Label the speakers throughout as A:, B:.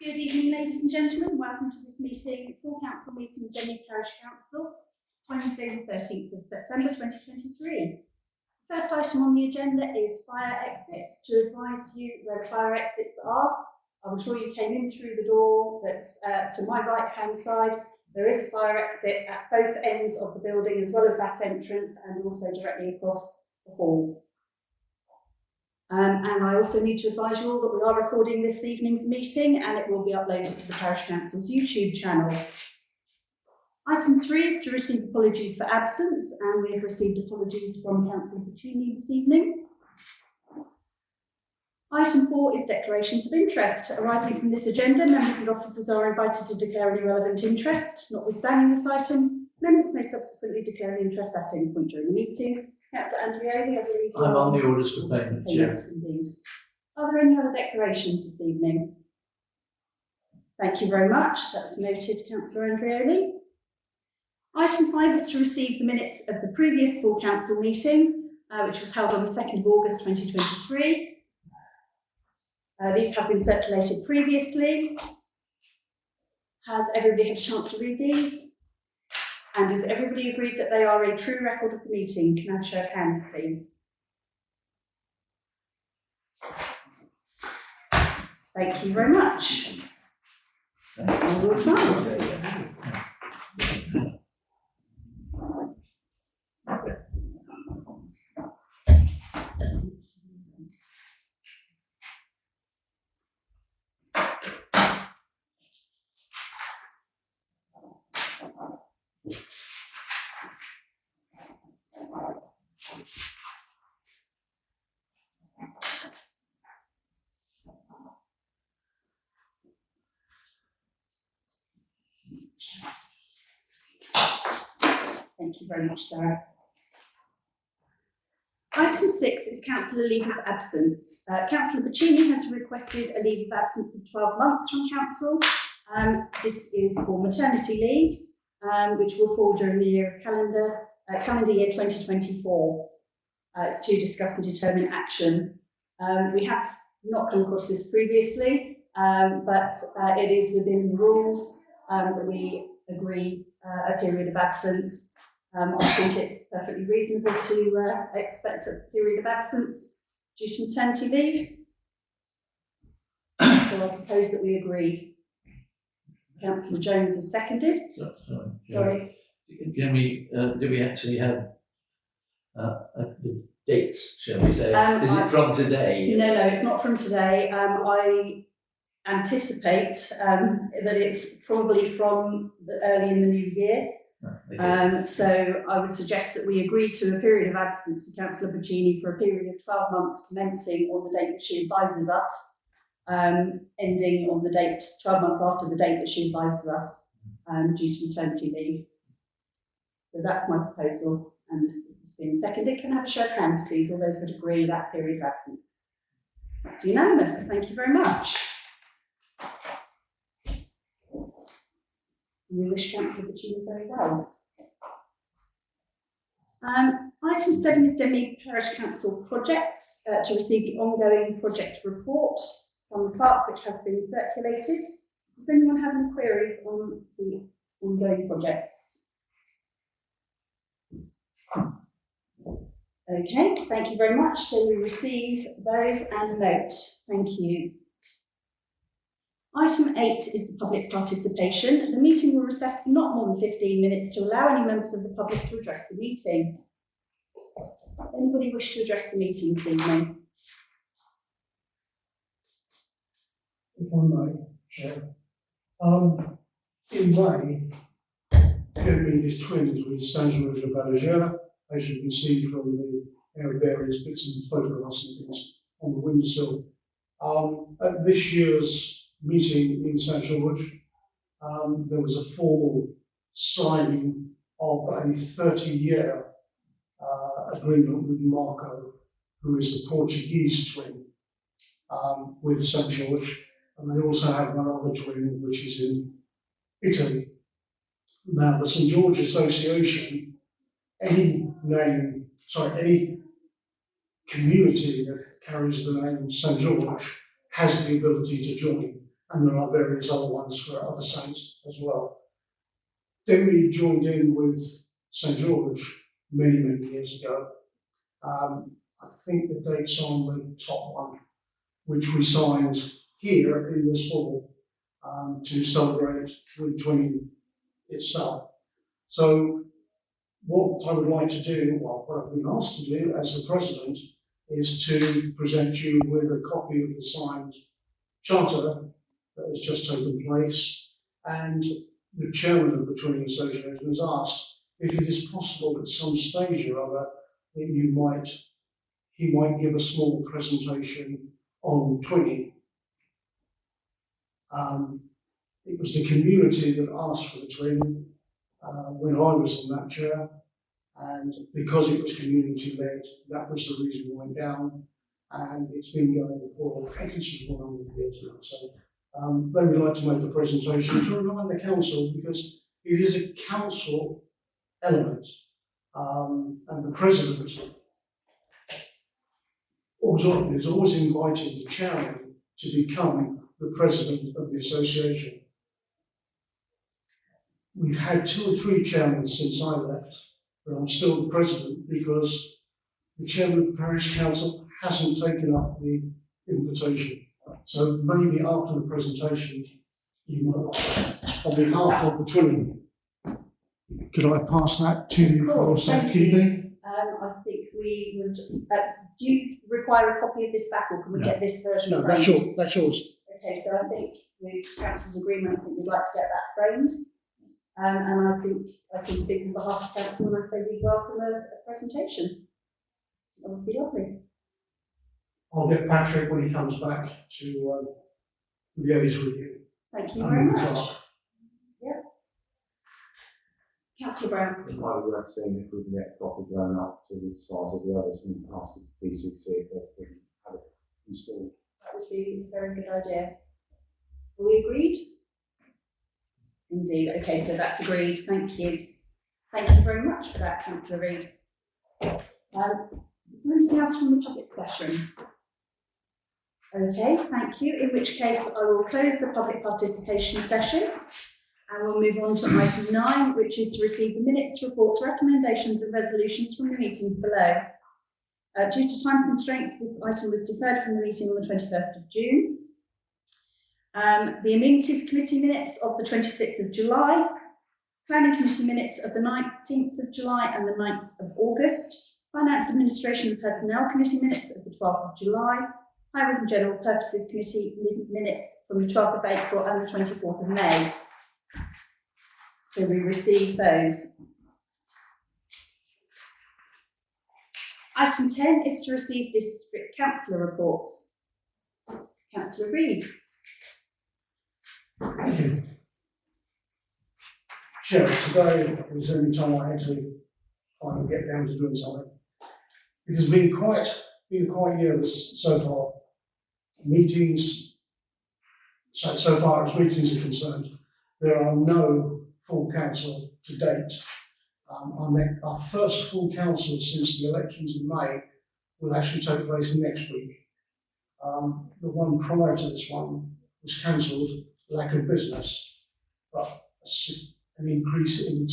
A: Good evening, ladies and gentlemen. Welcome to this meeting, full council meeting of Denny Parish Council. It's Wednesday the 13th of September 2023. The first item on the agenda is fire exits. To advise you where the fire exits are, I'm sure you came in through the door that's to my right hand side. There is a fire exit at both ends of the building as well as that entrance and also directly across the hall. And I also need to advise you all that we are recording this evening's meeting and it will be uploaded to the Parish Council's YouTube channel. Item 3 is to receive apologies for absence, and we have received apologies from Councillor Puccini this evening. Item 4 is declarations of interest. Arising from this agenda, members and officers are invited to declare any relevant interest. Notwithstanding this item, members may subsequently declare an interest at any point during the meeting. Councillor Andreoli, I believe you
B: I'm on the orders for payment,
A: yes. Indeed. Are there any other declarations this evening? Thank you very much. That's noted, Councillor Andreoli. Item 5 is to receive the minutes of the previous full council meeting, which was held on the 2nd of August 2023. These have been circulated previously. Has everybody had a chance to read these? And does everybody agree that they are a true record of the meeting? Can I have a show of hands, please? Thank you very much. And we'll sign. Thank you very much, Sarah. Item 6 is councillor leave of absence. Councillor Puccini has requested a leave of absence of 12 months from council. This is for maternity leave, which will fall during the calendar year 2024. It's to discuss and determine action. We have not come across this previously, but it is within the rules that we agree a period of absence. I think it's perfectly reasonable to expect a period of absence due to maternity leave. So I propose that we agree. Councillor Jones has seconded. Sorry.
B: Can we, do we actually have the dates, shall we say? Is it from today?
A: No, it's not from today. I anticipate that it's probably from early in the new year. So I would suggest that we agree to a period of absence for Councillor Puccini for a period of 12 months commencing on the date that she advises us, ending on the date 12 months after the date that she advises us due to maternity leave. So that's my proposal and it's been seconded. Can I have a show of hands, please, all those that agree with that period of absence? That's unanimous. Thank you very much. We wish Councillor Puccini very well. Item 7 is Denny Parish Council projects to receive the ongoing project report from the clerk, which has been circulated. Does anyone have any queries on the ongoing projects? Okay, thank you very much. So we receive those and note. Thank you. Item 8 is the public participation. The meeting will recess for not more than 15 minutes to allow any members of the public to address the meeting. Anybody wish to address the meeting this evening?
C: If I may, Chair. In May, Kerry is twins with Saint-Georges de Balaguer, as you can see from the various bits and photographs and things on the windowsill. At this year's meeting in St George, there was a formal signing of a 30-year agreement with Marco, who is the Portuguese twin, with St George, and they also have one other twin which is in Italy. Now, the St George Association, any community that carries the name St George has the ability to join. and there are various other ones for other saints as well. Then we joined in with St George many, many years ago. I think the date's on the top one, which we signed here in this hall to celebrate Route 20 itself. So what I would like to do, well, what I've been asked to do as the president, is to present you with a copy of the signed charter that has just taken place. And the chairman of the Twinning Association has asked if it is possible at some stage or other that he might give a small presentation on Twinning. It was the community that asked for the twin when I was in that chair, and because it was community-led, that was the reason it went down, and it's been going for, I think it's 100 years now. So they would like to make a presentation to remind the council, because it is a council element, and the president is always invited the chairman to become the president of the association. We've had 2 or 3 chairmen since I left, but I'm still the president because the chairman of the parish council hasn't taken up the invitation. So maybe after the presentation, you might, on behalf of the Twinning, could I pass that to you for safekeeping?
A: I think we would. Do you require a copy of this back, or can we get this version?
C: No,
A: framed?
C: that's yours.
A: Okay, so I think with council's agreement, I think we'd like to get that framed. And I think I can speak on behalf of council when I say we welcome a presentation. That would be lovely.
C: I'll get Patrick when he comes back to liaise with you.
A: Thank you very much. Yeah. Councillor Brown.
D: It might be worth seeing if we can get a copy blown up to the size of the others and ask the PCC if they can have it installed.
A: That would be a very good idea. Are we agreed? Indeed. Okay, so that's agreed. Thank you. Thank you very much for that, Councillor Reid. Is there anything else from the public session? Okay, thank you. In which case, I will close the public participation session and we'll move on to item 9, which is to receive the minutes, reports, recommendations and resolutions from the meetings below. Due to time constraints, this item was deferred from the meeting on the 21st of June. The Amenities Committee minutes of the 26th of July, Planning Committee minutes of the 19th of July and the 9th of August, Finance Administration and Personnel Committee minutes of the 12th of July, Highways and General Purposes Committee minutes from the 12th of April and the 24th of May. So we receive those. Item 10 is to receive district councillor reports. Councillor Reid.
C: Thank you. Chair, today was the only time I had to finally get down to doing something. It has been quite a year so far. Meetings, so far as meetings are concerned, there are no full council to date. Our first full council since the elections in May will actually take place next week. The one prior to this one was cancelled, lack of business, but an increase in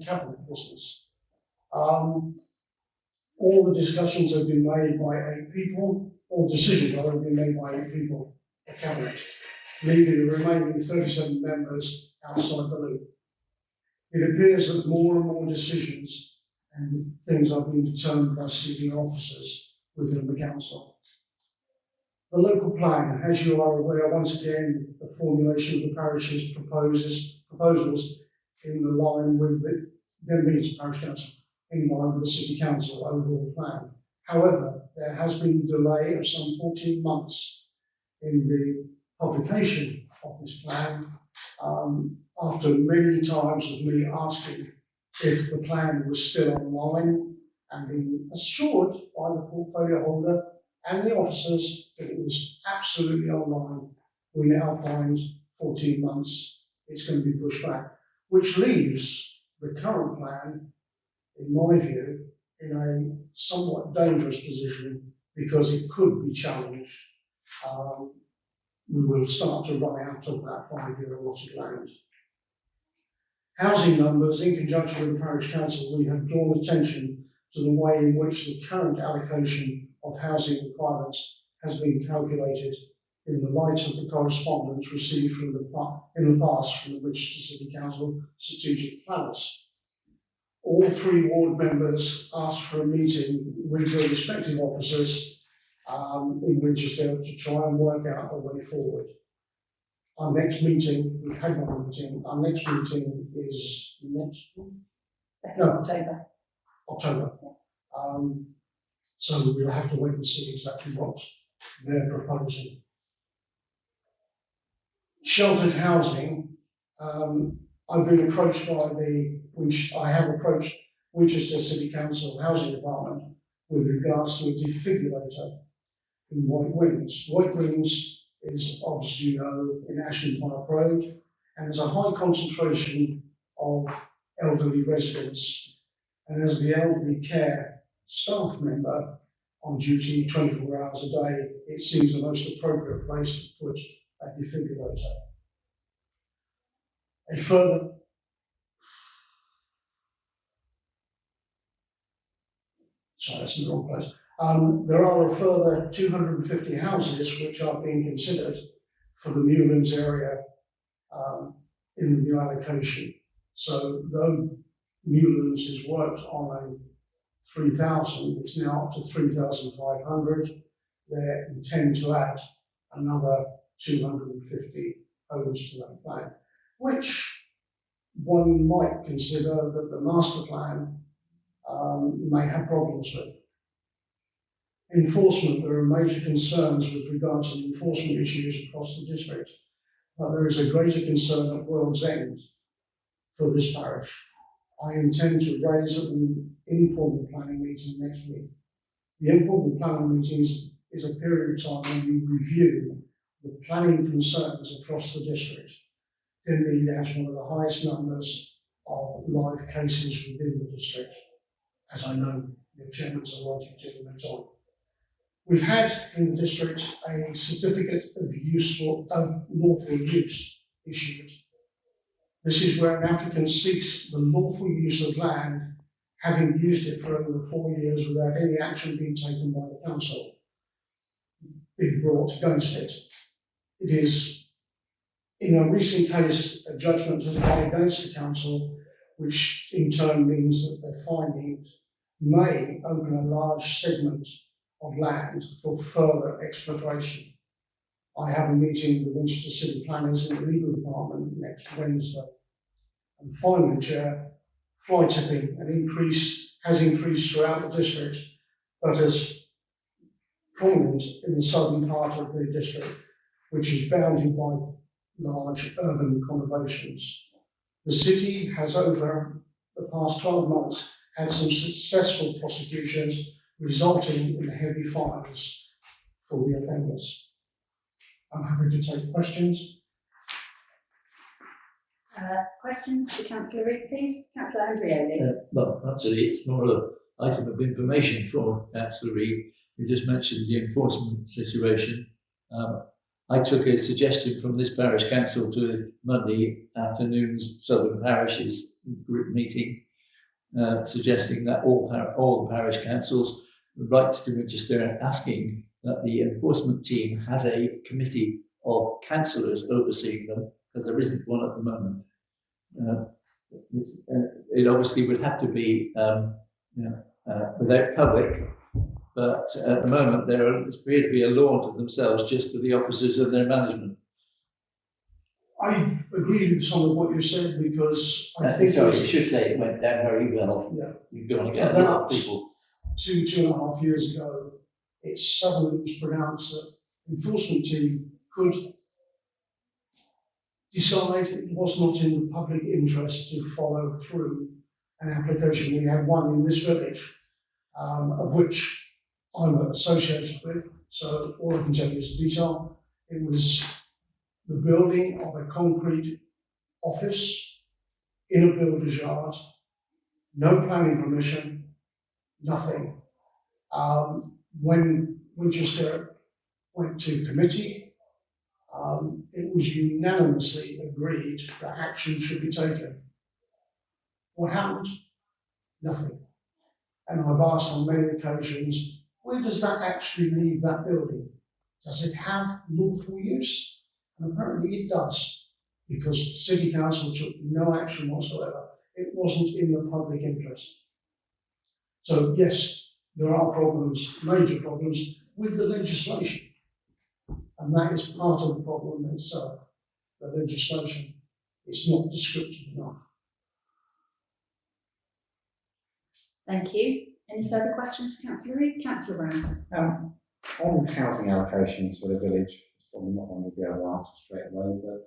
C: cabinet business. All the discussions have been made by 8 people, all decisions have been made by 8 people, the cabinet, leaving the remaining 37 members outside the loop. It appears that more and more decisions and things are being determined by senior officers within the council. The local plan, as you are aware, once again, the formulation of the parish's proposals in the line with the Denbighshire Parish Council, in line with the City Council overall plan. However, there has been a delay of some 14 months in the publication of this plan, after many times of me asking if the plan was still online and being assured by the portfolio holder and the officers that it was absolutely online. We now find 14 months it's going to be pushed back, which leaves the current plan, in my view, in a somewhat dangerous position because it could be challenged. we will start to run out of that 5-year allotted land. Housing numbers, in conjunction with the parish council, we have drawn attention to the way in which the current allocation of housing requirements has been calculated in the light of the correspondence received in the past from the Winchester City Council strategic planners. All 3 ward members asked for a meeting with their respective officers in Winchester to try and work out a way forward. Our next meeting, we had one meeting, our next meeting is next
A: October.
C: October. So we'll have to wait and see exactly what they're proposing. Sheltered housing, I've been approached I have approached Winchester City Council Housing Department with regards to a defibrillator in White Wings. White Wings is, obviously, you know, in Ashton Park Road, and there's a high concentration of elderly residents. And as the elderly care staff member on duty 24 hours a day, it seems the most appropriate place to put a defibrillator. A further sorry, that's in the wrong place. There are a further 250 houses which are being considered for the Newlands area in the new allocation. So though Newlands has worked on a 3,000, it's now up to 3,500. They intend to add another 250 homes to that plan, which one might consider that the master plan may have problems with. Enforcement, there are major concerns with regard to the enforcement issues across the district, but there is a greater concern at World's End for this parish. I intend to raise at an informal planning meeting next week. The informal planning meeting is a period of time when we review the planning concerns across the district. Denmead has one of the highest numbers of live cases within the district, as I know the chairman's are likely to in the time. We've had in the district a certificate of lawful use issued. This is where an applicant seeks the lawful use of land, having used it for over 4 years without any action being taken by the council, being brought against it. It is, in a recent case, a judgment has gone against the council, which in turn means that their findings may open a large segment of land for further exploitation. I have a meeting with the Winchester City Planners in the legal department next Wednesday. And finally, Chair, fly tipping has increased throughout the district, but is prominent in the southern part of the district, which is bounded by large urban conurbations. The city has, over the past 12 months, had some successful prosecutions, resulting in heavy fines for the offenders. I'm happy to take questions.
A: Questions for Councillor Reid, please? Councillor Andrioli.
B: Well, actually, it's more an item of information for Councillor Reid. You just mentioned the enforcement situation. I took a suggestion from this parish council to Monday afternoon's Southern Parishes group meeting, suggesting that all the parish councils write to Winchester asking that the enforcement team has a committee of councillors overseeing them, because there isn't one at the moment. It obviously would have to be without public, but at the moment there appear to be a law unto themselves, just to the officers and their management.
C: I agree with some of what you said, because I think...
B: Sorry, you should say it went down very well.
C: Yeah.
B: You've got to get a lot of people.
C: 2.5 years ago, it suddenly was pronounced that the enforcement team could decide it was not in the public interest to follow through an application. We had one in this village, of which I'm associated with, so all I can tell you is detail. It was the building of a concrete office in a builder's yard, no planning permission, nothing. When Winchester went to committee, It was unanimously agreed that action should be taken. What happened? Nothing. And I've asked on many occasions, where does that actually leave that building? Does it have lawful use? And apparently it does, because the City Council took no action whatsoever. It wasn't in the public interest. So yes, there are problems, major problems, with the legislation. And that is part of the problem itself, the legislation. It's not descriptive enough.
A: Thank you. Any further questions for Councillor Reid? Councillor Brown.
D: On housing allocations for the village, it's probably not going to be able to answer straight away, but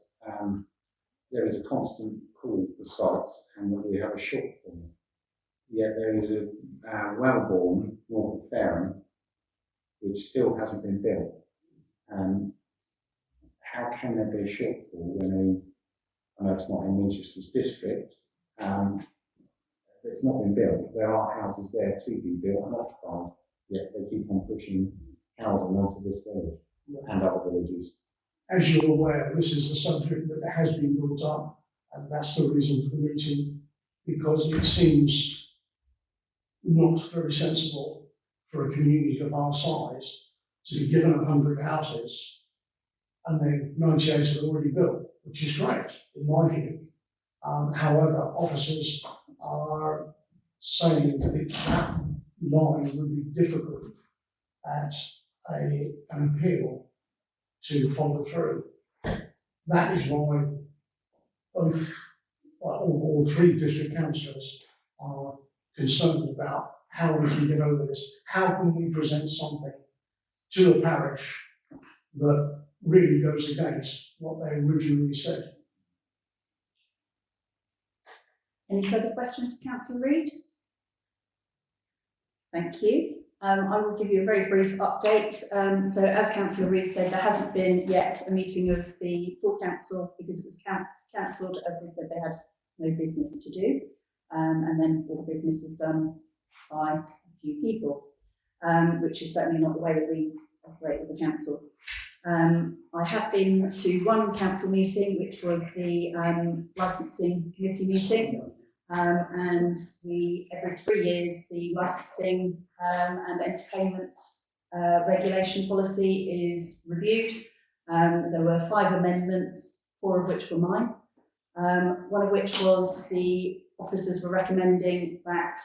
D: there is a constant call for sites and that we have a shortfall. Yet there is a Wellbourne north of Fareham, which still hasn't been built. How can there be a shortfall when I know it's not in Winchester's district, it's not been built. There are houses there to be built and occupied, yet they keep on pushing housing onto this village and other villages.
C: As you're aware, this is the subject that has been brought up, and that's the reason for the meeting, because it seems not very sensible for a community of our size to be given 100 houses and then 98 are already built, which is great, in my view. However, officers are saying that that line would be difficult at an appeal to follow through. That is why both, all three district councillors are concerned about how we can get over this. How can we present something to the parish that really goes against what they originally said?
A: Any further questions for Councillor Reid? Thank you. I will give you a very brief update. So as Councillor Reid said, there hasn't been yet a meeting of the full council because it was cancelled, as they said they had no business to do. And then all the business is done by a few people, which is certainly not the way that we operate as a council. I have been to one council meeting, which was the licensing committee meeting, and every 3 years the licensing and entertainment regulation policy is reviewed. There were 5 amendments, 4 of which were mine, one of which was the officers were recommending that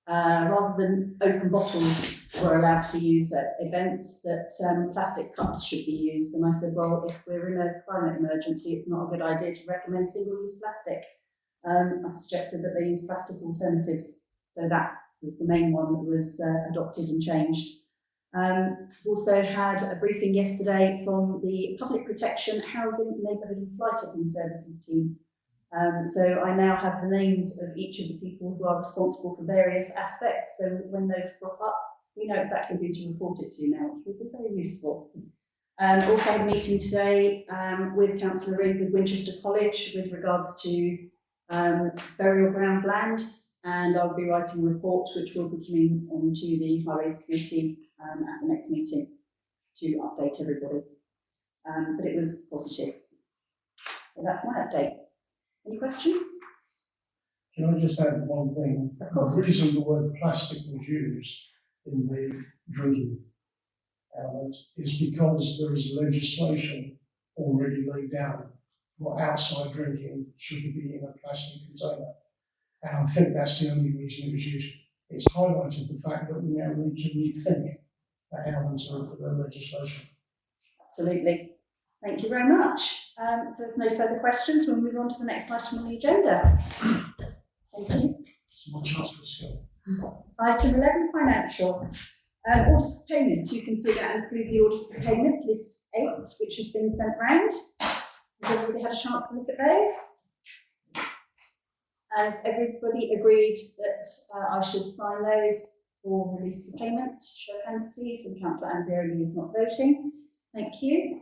A: rather than open bottles were allowed to be used at events, that plastic cups should be used. And I said, well, if we're in a climate emergency, it's not a good idea to recommend single-use plastic. I suggested that they use plastic alternatives. So that was the main one that was adopted and changed. Also had a briefing yesterday from the Public Protection, Housing, Neighbourhood and Flight Tipping Services team. So I now have the names of each of the people who are responsible for various aspects. So when those crop up, we know exactly who to report it to now, which will be very useful. Also had a meeting today with Councillor Reid with Winchester College with regards to burial ground land, and I'll be writing a report which will be coming on to the Highways Committee at the next meeting to update everybody. But it was positive. So that's my update. Any questions?
C: Can I just add one thing?
A: Of course.
C: The reason the word plastic was used in the drinking element is because there is legislation already laid down for outside drinking should be in a plastic container. And I think that's the only reason it was used. It's highlighted the fact that we now need to rethink the elements of the legislation.
A: Absolutely. Thank you very much. If there's no further questions, we'll move on to the next item on the agenda. Thank you.
C: It's my chance for skill.
A: Item 11, financial. Orders of payment. You consider and approve the orders of payment, list 8, which has been sent round. Has everybody had a chance to look at those? Has everybody agreed that I should sign those for release of payment? Show of hands, please. And Councillor Ambieri is not voting. Thank you.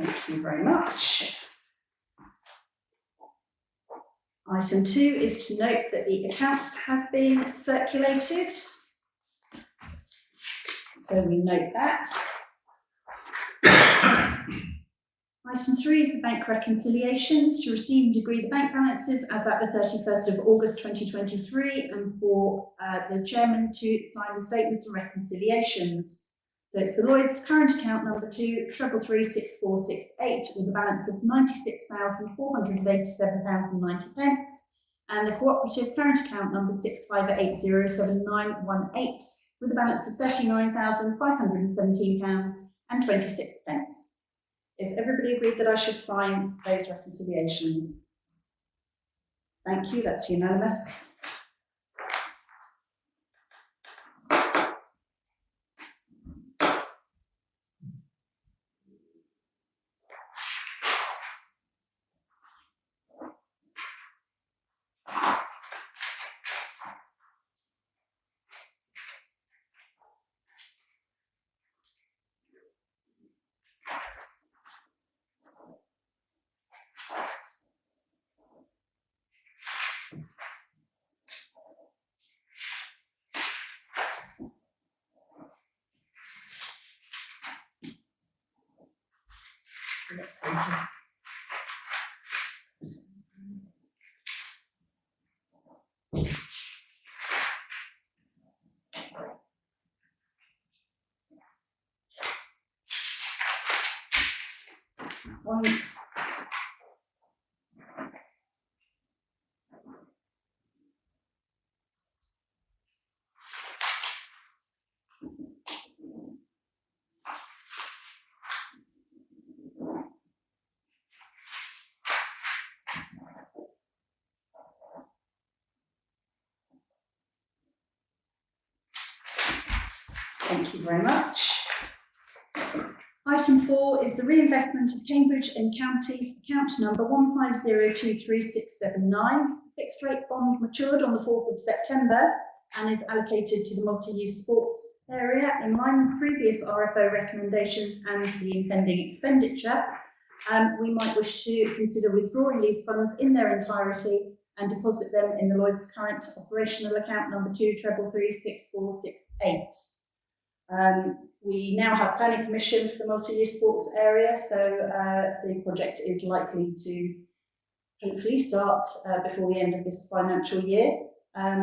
A: Thank you very much. Item 2 is to note that the accounts have been circulated. So we note that. Item 3 is the bank reconciliations, to receive and agree the bank balances as at the 31st of August 2023, and for the chairman to sign the statements and reconciliations. So it's the Lloyds current account number 2336468 with a balance of £96,487.90, and the cooperative current account number 65807918 with a balance of £39,517.26. Is everybody agreed that I should sign those reconciliations? Thank you, that's unanimous. One. Thank you very much. Item 4 is the reinvestment of Cambridge and Counties account number 150236679. Fixed rate bond matured on the 4th of September and is allocated to the multi-use sports area in line with previous RFO recommendations and the impending expenditure. We might wish to consider withdrawing these funds in their entirety and deposit them in the Lloyds current operational account number 2333468. We now have planning permission for the multi-use sports area, so the project is likely to hopefully start before the end of this financial year.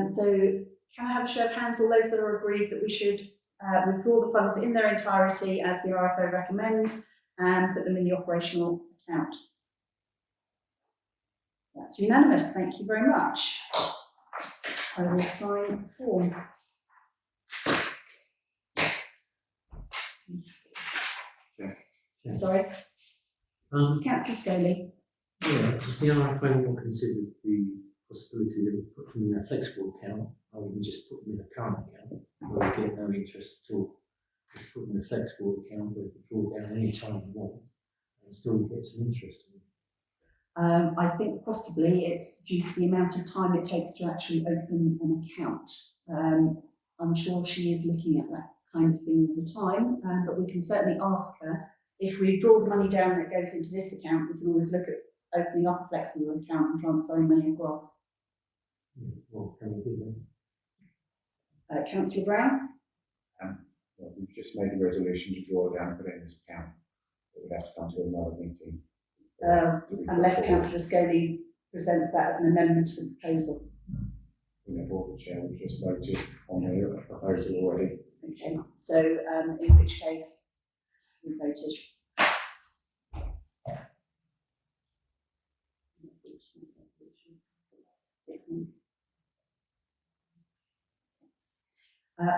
A: So can I have a show of hands, all those that are agreed that we should withdraw the funds in their entirety as the RFO recommends and put them in the operational account? That's unanimous, thank you very much. I will sign the form. Sorry. Councillor Scoley.
E: Yeah, has the RFO considered the possibility of putting them in a flexible account rather than just put them in a current account where we get no interest at all? Just put them in a flexible account where we can draw down any time we want and still get some interest in it.
A: I think possibly it's due to the amount of time it takes to actually open an account. I'm sure she is looking at that kind of thing all the time, but we can certainly ask her. If we draw the money down that goes into this account, we can always look at opening up a flexible account and transferring money across.
E: Well, can we do that?
A: Councillor Brown?
D: Well, we've just made a resolution to draw down and put it in this account. It would have to come to another meeting.
A: Unless Councillor Scoley presents that as an amendment to the proposal.
D: In the board chair, we've just voted on the proposal already.
A: Okay, so in which case we voted.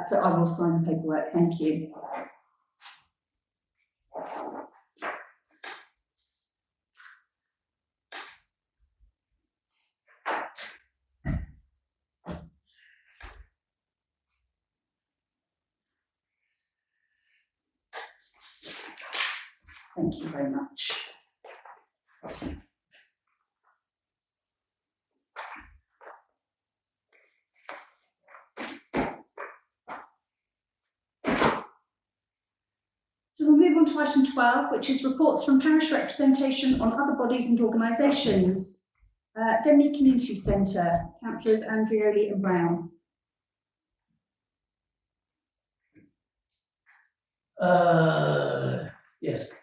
A: So I will sign the paperwork, thank you. Thank you very much. So So we'll move on to item 12, which is reports from parish representation on other bodies and organisations. Denmead Community Centre, councillors Andrioli and Brown.
B: Yes.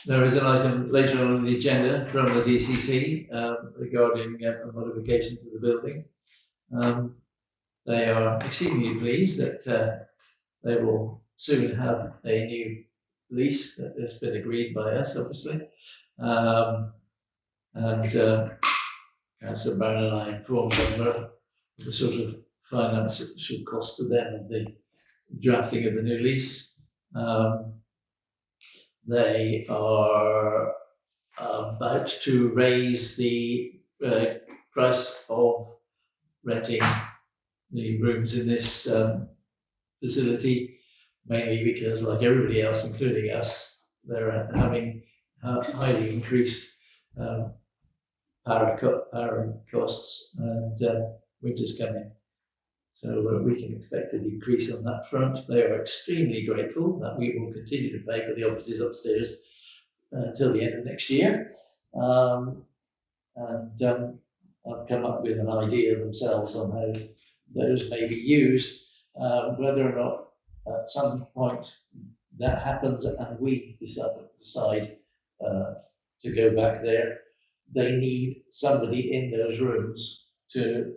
B: There is an item later on the agenda from the DCC regarding a modification to the building. They are exceedingly pleased that they will soon have a new lease that has been agreed by us, obviously. Councillor Brown and I informed them of the sort of financial cost to them of the drafting of the new lease. They are about to raise the price of renting the rooms in this facility, mainly because, like everybody else, including us, they're having highly increased power costs, and winter's coming. So we can expect an increase on that front. They are extremely grateful that we will continue to pay for the offices upstairs until the end of next year. I've come up with an idea themselves on how those may be used, whether or not at some point that happens and we decide to go back there. They need somebody in those rooms to,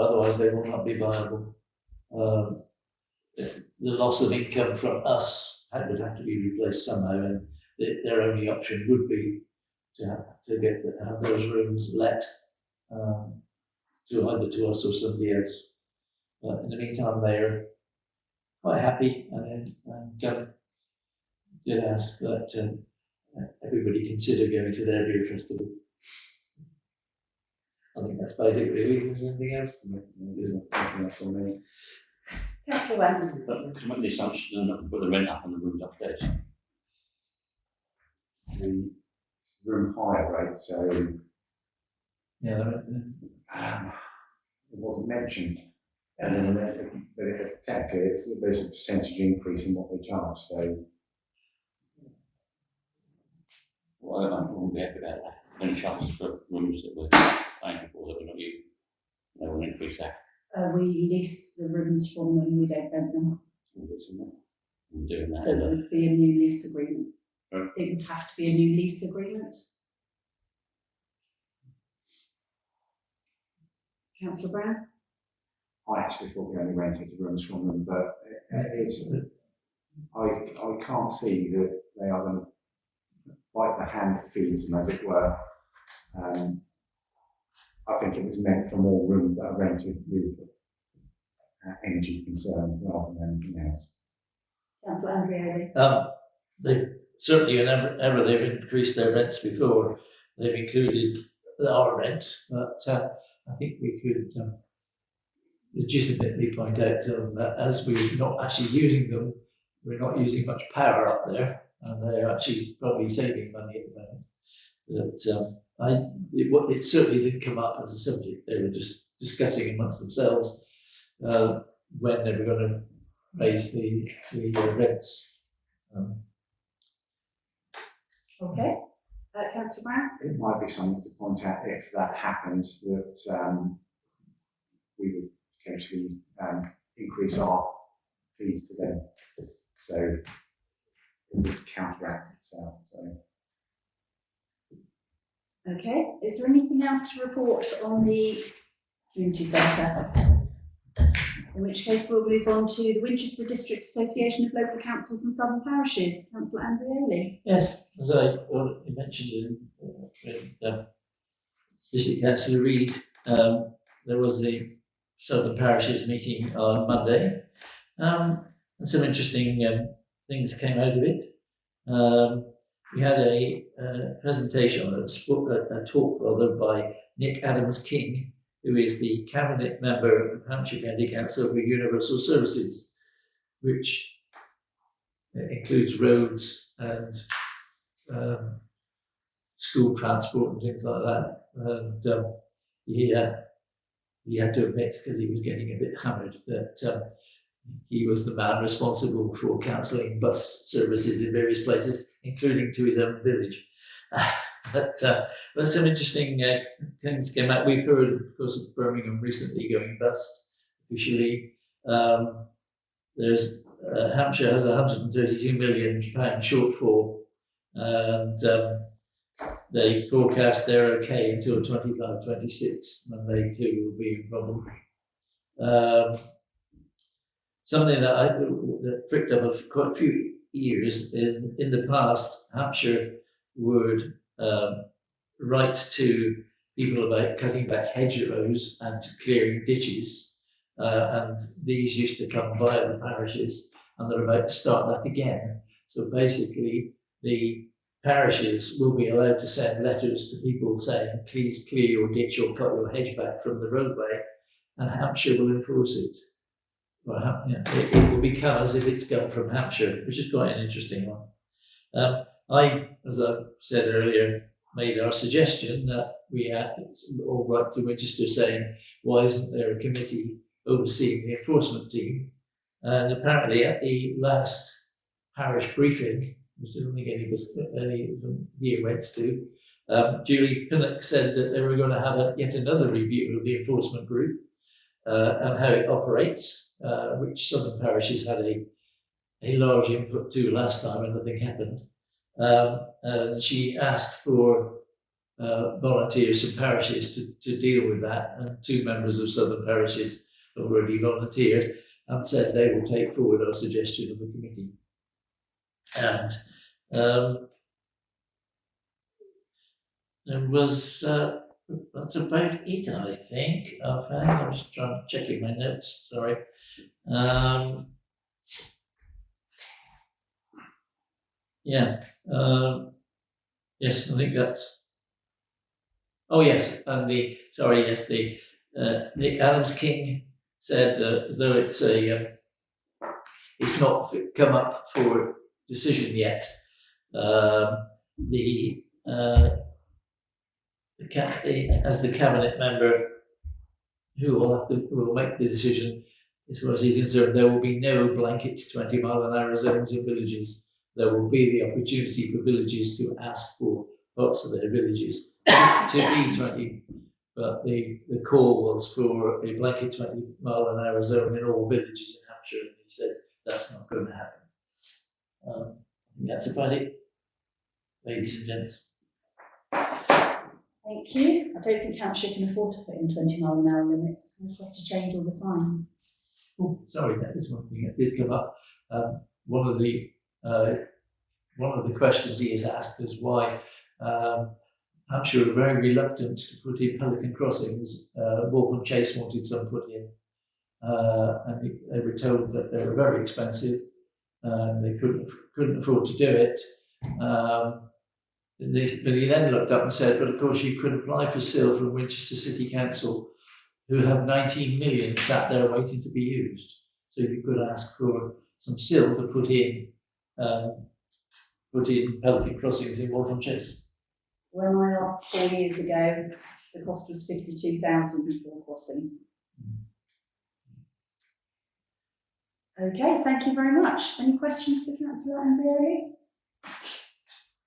B: otherwise they will not be viable. The loss of income from us would have to be replaced somehow, and their only option would be to have those rooms let to either to us or somebody else. But in the meantime, they're quite happy, and did ask that everybody consider going to their beer festival. I think that's about it, really. Is there anything else?
D: Nothing else from me.
A: Councillor West.
F: But can make the assumption and put the rent up on the rooms upstairs.
D: The room hire rate, so
B: Yeah.
D: it wasn't mentioned. But technically, there's a percentage increase in what they charge. So
F: Well, I wouldn't be happy about that. Any charges for rooms that we're paying for that we're not using, they will increase that.
A: We lease the rooms from them, we don't rent them.
F: We'll do some more. We're doing that.
A: So there would be a new lease agreement.
F: Right.
A: It would have to be a new lease agreement. Councillor Brown?
D: I actually thought we only rented the rooms from them, but I can't see that they are going to bite the hand that feeds them, as it were. I think it was meant for more rooms that are rented with energy concerns rather than anything else.
A: Councillor Andrioli?
B: They certainly, whenever they've increased their rents before, they've included our rent, but I think we could legitimately point out to them that as we're not actually using them, we're not using much power up there, and they're actually probably saving money at the moment. But it certainly didn't come up as a subject. They were just discussing amongst themselves when they were going to raise the rents.
A: Okay. Councillor Brown?
D: It might be something to point out if that happened, that we would potentially increase our fees to them. So it would counteract itself. So.
A: Okay. Is there anything else to report on the community centre? In which case we'll move on to the Winchester District Association of Local Councils and Southern Parishes. Councillor Andrioli.
B: Yes, as I already mentioned in District Councillor Reid, there was the Southern Parishes meeting on Monday, and some interesting things came out of it. We had a presentation, a talk rather, by Nick Adams-King, who is the Cabinet Member of the Hampshire County Council for Universal Services, which includes roads and school transport and things like that. And he had to admit, because he was getting a bit hammered, that he was the man responsible for cancelling bus services in various places, including to his own village. But some interesting things came out. We've heard, of course, of Birmingham recently going bust officially. There's Hampshire has a £132 million shortfall, and they forecast they're okay until 25-26, when they too will be in problem. Something that fricked up for quite a few years in the past, Hampshire would write to people about cutting back hedgerows and clearing ditches, and these used to come via the parishes, and they're about to start that again. So basically, the parishes will be allowed to send letters to people saying, please clear your ditch or cut your hedge back from the roadway, and Hampshire will enforce it. Well, it will become as if it's come from Hampshire, which is quite an interesting one. I, as I said earlier, made our suggestion that we all write to Winchester saying, why isn't there a committee overseeing the enforcement team? And apparently at the last parish briefing, which I don't think any of them here went to, Julie Pinnock said that they were going to have yet another review of the enforcement group and how it operates, which southern parishes had a large input to last time and nothing happened. And she asked for volunteers from parishes to deal with that, and 2 members of southern parishes have already volunteered and said they will take forward our suggestion of the committee. And there was that's about it, I think. I'm just checking my notes. Sorry. Yes, I think that's. Oh yes, and the Adams King said though it's not come up for decision yet. As the cabinet member who will make the decision, as far as he's concerned, there will be no blanket 20-mile-an-hour zones in villages. There will be the opportunity for villages to ask for parts of their villages to be 20, but the call was for a blanket 20-mile-an-hour zone in all villages in Hampshire, and he said that's not going to happen. That's about it, ladies and gents.
A: Thank you. I don't think Hampshire can afford to put in 20-mile-an-hour limits. We've got to change all the signs.
B: Oh, sorry, that is one thing that did come up. One of the questions he has asked is why Hampshire are very reluctant to put in pelican crossings. Waltham Chase wanted some put in, and they were told that they were very expensive, and they couldn't afford to do it. But he then looked up and said, but of course you could apply for SIL from Winchester City Council, who have 19 million sat there waiting to be used. So you could ask for some SIL to put in pelican crossings in Waltham Chase.
A: When I asked 4 years ago, the cost was 52,000 for a crossing. Okay, thank you very much. Any questions for Councillor Andrioli?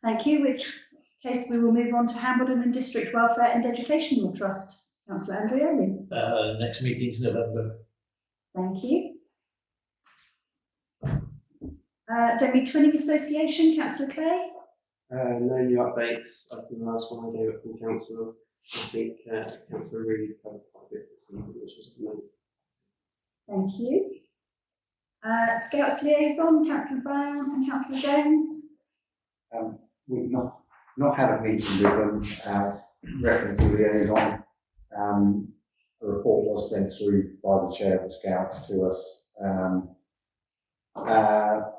A: Thank you, in which case we will move on to Hambledon and District Welfare and Educational Trust. Councillor Andrioli.
B: Next meeting's November.
A: Thank you. Denby Twinning Association, Councillor Clay.
G: No new updates. I think the last one I gave it from Councillor. I think Councillor Reid covered quite a bit this evening, which was amazing.
A: Thank you. Scouts Liaison, Councillor Brown and Councillor Jones.
D: We've not had a meeting with them. Reference to liaison. A report was sent through by the chair of the Scouts to us.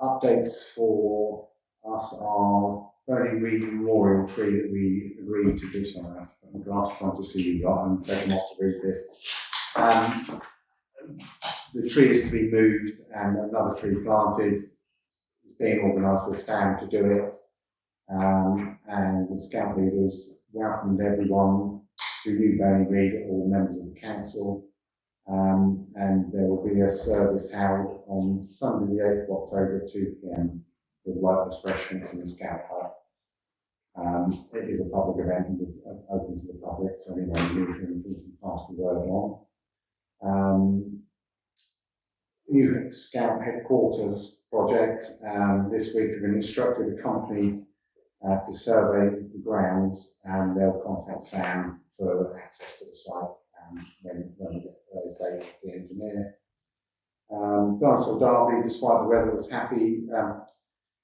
D: Updates for us are Burning Reed Memorial Tree that we agreed to do. Sorry, I've got my glasses on to see you lot and take them off to read this. The tree is to be moved and another tree planted. It's being organised with Sam to do it. And the Scout leaders welcomed everyone to New Burning Reed, all members of the council. And there will be a service held on Sunday the 8th of October at 2 p.m. with light refreshments in the Scout Hut. It is a public event and open to the public, so anyone who can pass the word on. New Scout headquarters project. This week we've been instructed a company to survey the grounds, and they'll contact Sam for access to the site when we get those dates of the engineer. Dinosaur Derby, despite the weather, was happy.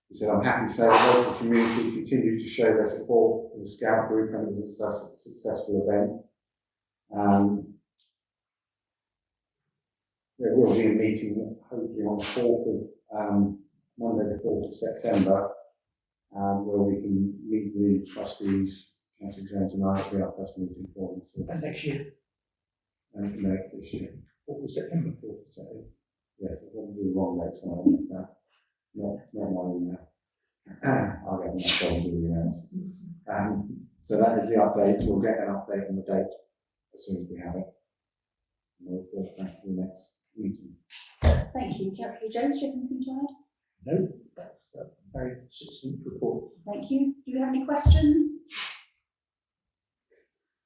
D: He said, I'm happy to say the local community continued to show their support for the Scout group, and it was a successful event. There will be a meeting hopefully on the 4th of Monday, the 4th of September, where we can meet the trustees. Councillor Jones and I will be our first meeting for them.
E: That's next year.
D: And no, it's this year.
E: 4th of September.
D: 4th of September. Yes, I've got to do the wrong dates on I missed that. Not my email. I'll get my phone to the emails. So that is the update. We'll get an update on the date as soon as we have it. And we'll go back to the next meeting.
A: Thank you. Councillor Jones, do you have anything to add?
E: No, that's a very succinct report.
A: Thank you. Do you have any questions?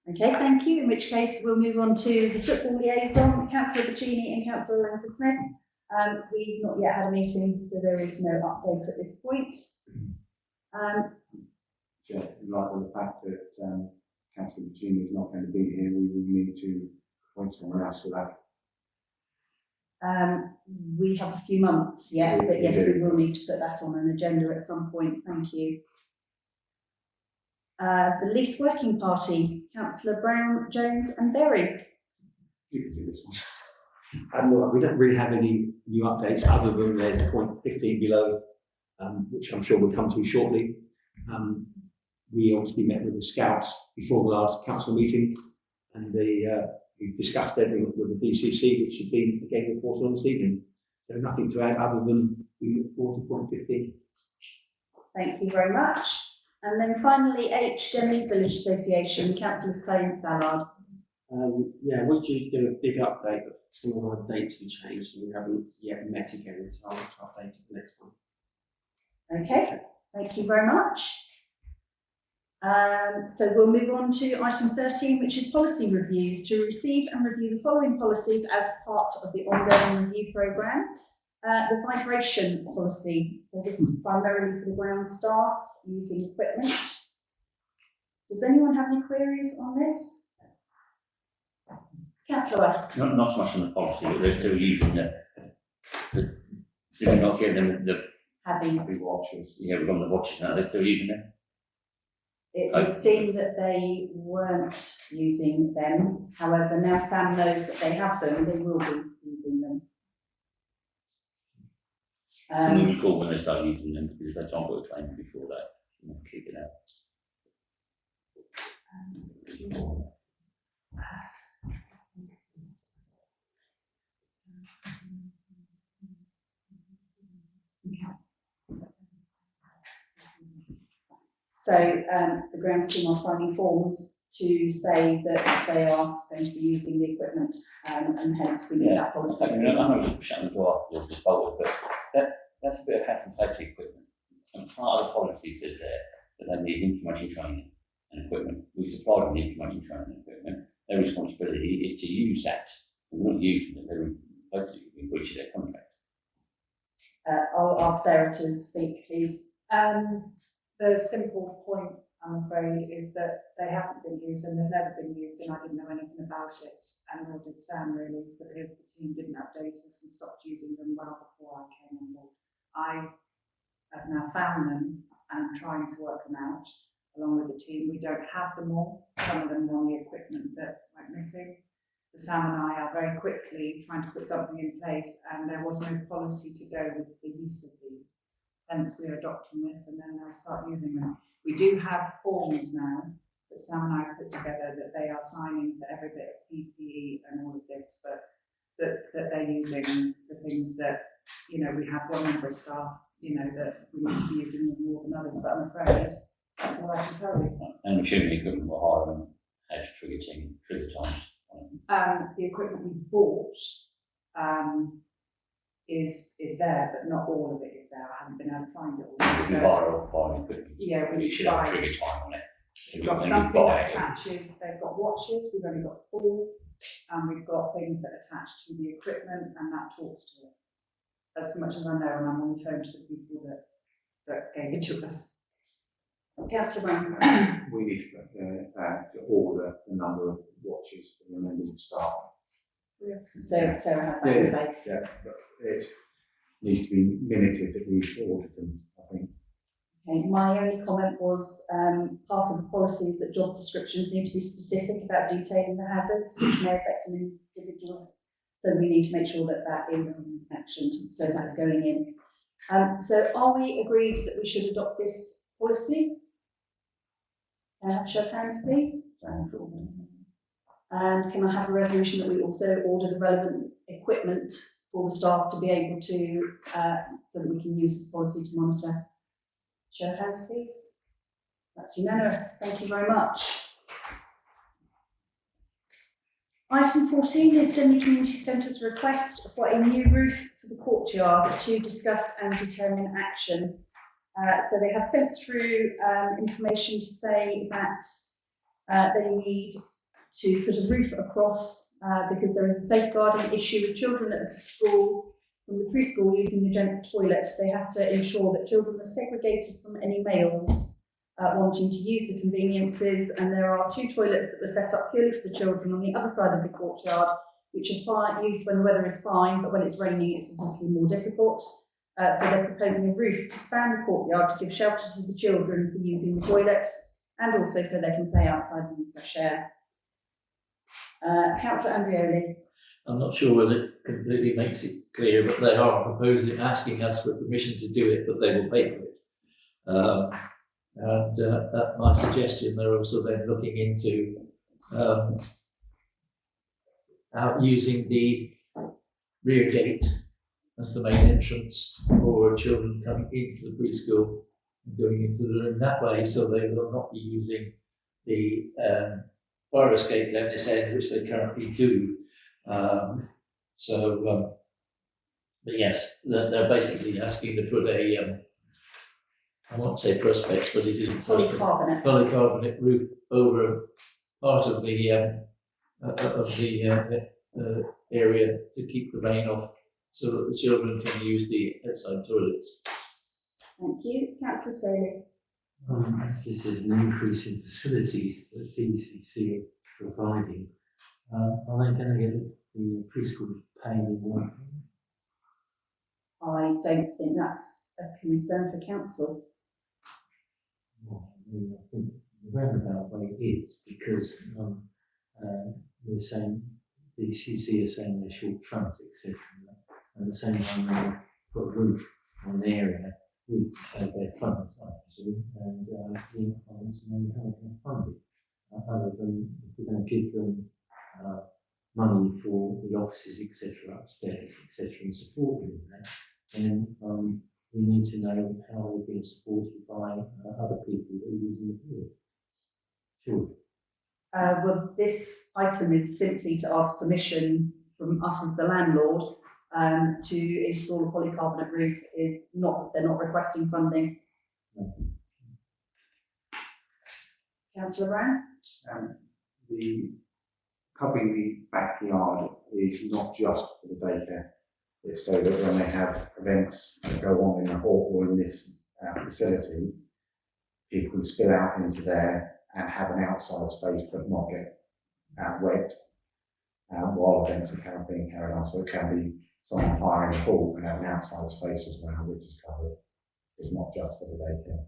A: Okay, thank you. In which case, we'll move on to the football liaison, Councillor Puccini and Councillor Langford-Smith. We've not yet had a meeting, so there is no update at this point.
D: Just in light of the fact that Councillor Puccini is not going to be here, we will need to appoint someone else for that.
A: We have a few months yet, but
D: We
A: yes,
D: do.
A: we will need to put that on an agenda at some point. Thank you. The lease working party, Councillor Brown, Jones and Berry.
D: You can do this one.
H: Look, we don't really have any new updates other than there's point 15 below, which I'm sure we'll come to shortly. We obviously met with the Scouts before the last council meeting, and we discussed everything with the DCC, which has been again reported on this evening. So nothing to add other than we look forward to point 15.
A: Thank you very much. And then finally, H, Denley Village Association, Councillors Collins Ballard.
G: Yeah, we're due to do a big update, but some of our dates have changed and we haven't yet met again, so I'll have to update it the next one.
A: Okay, thank you very much. So we'll move on to item 13, which is policy reviews, to receive and review the following policies as part of the ongoing review programme. The vibration policy, so this is primarily for the ground staff using equipment. Does anyone have any queries on this? Councillor West.
F: Not so much on the policy, but they're still using did we not get them the
A: Have these.
D: Happy watches.
F: yeah, we've got the watches now, they're still using them?
A: It would seem that they weren't using them. However, now Sam knows that they have them, they will be using them.
F: Can you recall when they start using them, because they can't put a claim before that, you know, kick it out.
A: So the grounds team are signing forms to say that they are going to be using the equipment, and hence we need that policy.
F: I mean, I'm not shutting the door after this forward, but that's a bit of health and safety equipment. And part of the policy says there that they need information training and equipment. We supply them the information training and equipment. Their responsibility is to use that. They're not using it, they're basically in breach of their contract.
A: I'll ask Sarah to speak, please.
I: The simple point, I'm afraid, is that they haven't been used and they've never been used, and I didn't know anything about it, and nor did Sam really, because the team didn't update us and stopped using them well before I came on board. I have now found them and I'm trying to work them out along with the team. We don't have them all. Some of them were on the equipment that went missing. So Sam and I are very quickly trying to put something in place, and there was no policy to go with the use of these. Hence we are adopting this, and then they'll start using them. We do have forms now that Sam and I have put together that they are signing for every bit of PPE and all of this, but that they're using the things that, you know, we have one member of staff, you know, that we need to be using them more than others, but I'm afraid that's all I can tell you.
F: And assuming the equipment will hire them, has trigger times.
I: the equipment we bought, is there, but not all of it is there. I haven't been able to find it all.
F: If you buy equipment,
I: Yeah, we
F: you should have a
I: buy.
F: trigger time on it.
I: We've got
F: When you
I: something
F: buy
I: that
F: it,
I: attaches, they've got watches, we've only got 4, and we've got things that attach to the equipment, and that talks to it. As much as I know, and I'm on the phone to the people that gave it to us. Councillor Brown.
D: We need to order the number of watches for the members of staff.
A: So Sarah has that in place.
D: Yeah, but it needs to be minuted that we've ordered them, I think.
A: Okay, my only comment was part of the policies that job descriptions need to be specific about detailing the hazards which may affect an individual's. So we need to make sure that that is actioned. So that's going in. So are we agreed that we should adopt this policy? Show of hands, please. And can I have a resolution that we also order the relevant equipment for the staff to be able to, so that we can use this policy to monitor? Show of hands, please. That's unanimous. Thank you very much. Item 14 is Denley Community Centre's request for a new roof for the courtyard to discuss and determine action. So they have sent through information to say that they need to put a roof across because there is a safeguarding issue with children at the school, from the preschool using the gents' toilet. They have to ensure that children are segregated from any males wanting to use the conveniences, and there are 2 toilets that were set up purely for the children on the other side of the courtyard, which are used when the weather is fine, but when it's raining it's obviously more difficult. So they're proposing a roof to span the courtyard to give shelter to the children for using the toilet, and also so they can play outside in the fresh air. Councillor Andrioli.
B: I'm not sure whether it completely makes it clear, but they are proposing, asking us for permission to do it, but they will pay for it. At my suggestion, they're also then looking into using the rear gate as the main entrance for children coming into the preschool and going into the room that way, so they will not be using the fire escape down this end, which they currently do. But yes, they're basically asking to put a, I won't say prospex, but it isn't polycarbonate roof over part of the area to keep the rain off, so that the children can use the outside toilets.
A: Thank you. Councillor Staley.
E: As this is an increase in facilities that DCC are providing, are they going to get the preschool paying in more?
A: I don't think that's a concern for council.
E: Well, I think the roundabout way is because they're saying DCC are saying they're short front, etc. And at the same time they put a roof on the area with their funds, actually, and the funds and how they can fund it. Other than if we're going to give them money for the offices, etc., upstairs, etc., and support them in that, then we need to know how they've been supported by other people that are using the field. Sure.
A: Well, this item is simply to ask permission from us as the landlord to install a polycarbonate roof. They're not requesting funding.
E: No.
A: Councillor Brown?
D: The covering the backyard is not just for the daycare. It's so that when they have events that go on in the hall or in this facility, people can spill out into there and have an outside space but not get wet while events are being carried on. So it can be someone hiring a pool and have an outside space as well, which is covered. It's not just for the daycare.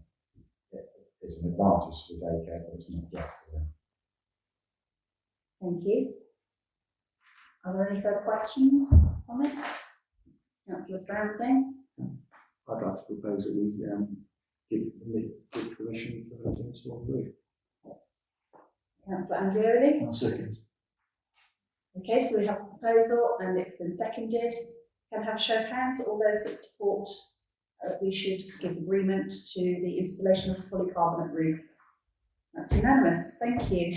D: It's an advantage to the daycare, but it's not just for them.
A: Thank you. Are there any further questions, comments? Councillor Brown?
D: I'd like to propose that we give permission for her to install the roof.
A: Councillor Andrioli?
B: 1 second.
A: Okay, so we have a proposal and it's been seconded. Can I have a show of hands? All those that support we should give agreement to the installation of a polycarbonate roof. That's unanimous. Thank you.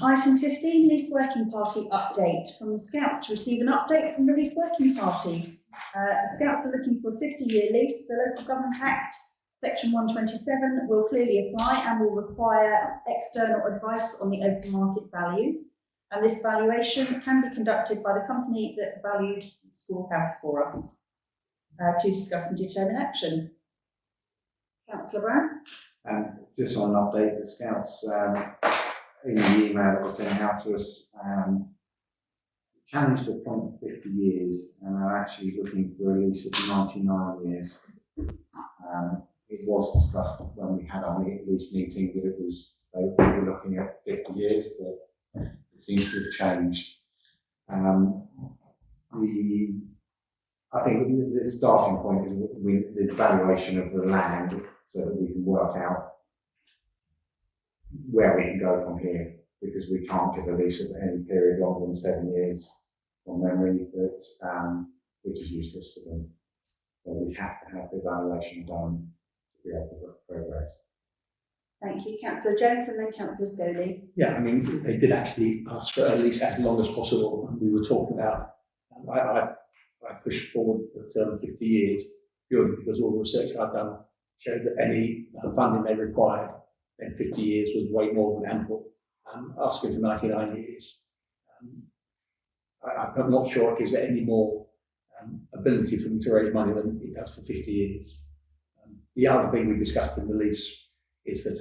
A: Item 15, Lease Working Party update. From the Scouts to receive an update from the Lease Working Party. The Scouts are looking for a 50-year lease. The Local Government Act, Section 127, will clearly apply and will require external advice on the open market value. And this valuation can be conducted by the company that valued the schoolhouse for us to discuss and determine action. Councillor Brown?
D: Just on an update, the Scouts, in the email that was sent out to us, challenged the point of 50 years and are actually looking for a lease of 99 years. It was discussed when we had our lease meeting that they were looking at 50 years, but it seems to have changed. I think the starting point is the valuation of the land, so that we can work out where we can go from here, because we can't give a lease of any period longer than 7 years from memory, which is useless to them. So we have to have the evaluation done to be able to progress.
A: Thank you. Councillor Jones and then Councillor Scoley.
H: Yeah, I mean, they did actually ask for at least as long as possible. And we were talking about, I pushed forward the term 50 years purely because all the research I've done showed that any funding they required, then 50 years was way more than ample. Asking for 99 years, I'm not sure it gives it any more ability for them to raise money than it does for 50 years. The other thing we discussed in the lease is that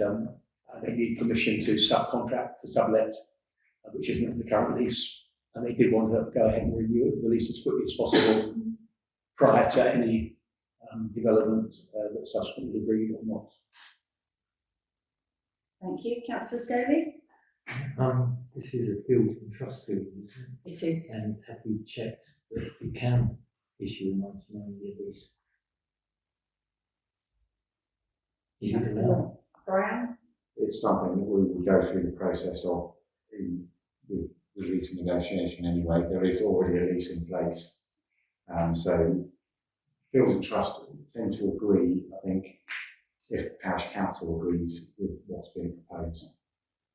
H: they need permission to subcontract, to sublet, which isn't in the current lease. And they did want to go ahead and renew it, the lease as quickly as possible prior to any development that's subsequently agreed or not.
A: Thank you. Councillor Scoley?
E: This is a field and trust field, isn't it?
A: It is.
E: And have we checked that we can issue a 99-year lease? Is it
A: Councillor
E: allowed?
A: Brown?
D: It's something that we will go through the process of with the lease negotiation anyway. There is already a lease in place. So Fields and Trust tend to agree, I think, if the parish council agrees with what's being proposed,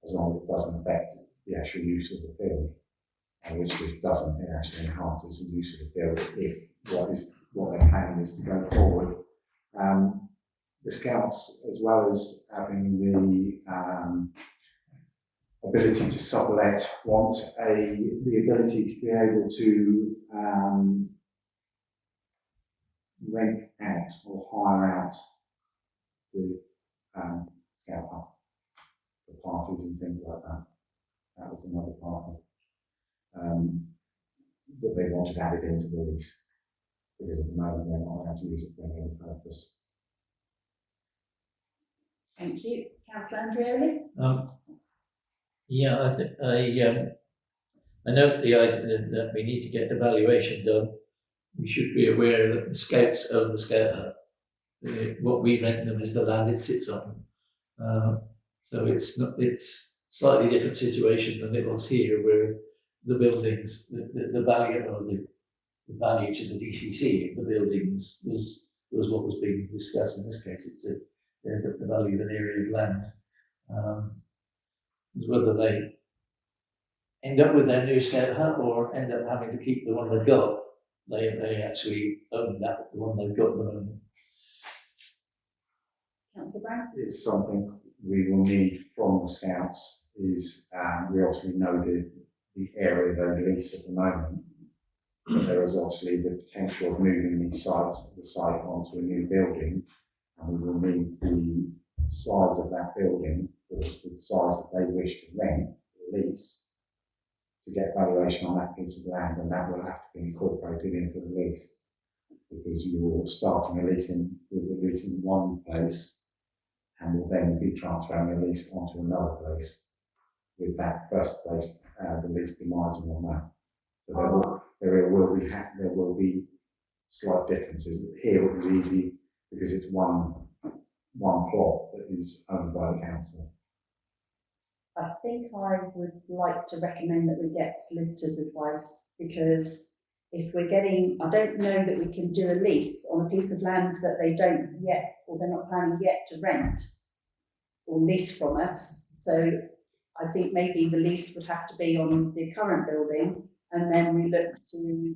D: as long as it doesn't affect the actual use of the field, which this doesn't. It actually enhances the use of the field if what they're planning is to go forward. The Scouts, as well as having the ability to sublet, want the ability to be able to rent out or hire out the Scout Hub for parties and things like that. That was another part of that they wanted added into the lease, because at the moment they're not allowed to use it for any other purpose.
A: Thank you. Councillor Andreoli?
B: Yeah, I note the idea that we need to get evaluation done. We should be aware that the Scouts own the Scout Hut. What we rent them is the land it sits on. So it's slightly different situation than it was here, where the buildings, the value or the value to the DCC of the buildings was what was being discussed. In this case, it's the value of an area of land. Whether they end up with their new Scout Hut or end up having to keep the one they've got, they actually own that, the one they've got at the moment.
A: Councillor Brown?
D: It's something we will need from the Scouts. Is we obviously know the area they lease at the moment, but there is obviously the potential of moving the site onto a new building, and we will need the size of that building, the size that they wish to rent, or lease, to get valuation on that piece of land, and that will have to be incorporated into the lease, because you're starting a leasing with a lease in one place, and will then be transferring a lease onto another place, with that first place, the lease demising on that. So there will be slight differences. Here it was easy because it's one plot that is owned by the council.
A: I think I would like to recommend that we get solicitor's advice, because if we're getting, I don't know that we can do a lease on a piece of land that they don't yet, or they're not planning yet to rent or lease from us. So I think maybe the lease would have to be on the current building, and then we look to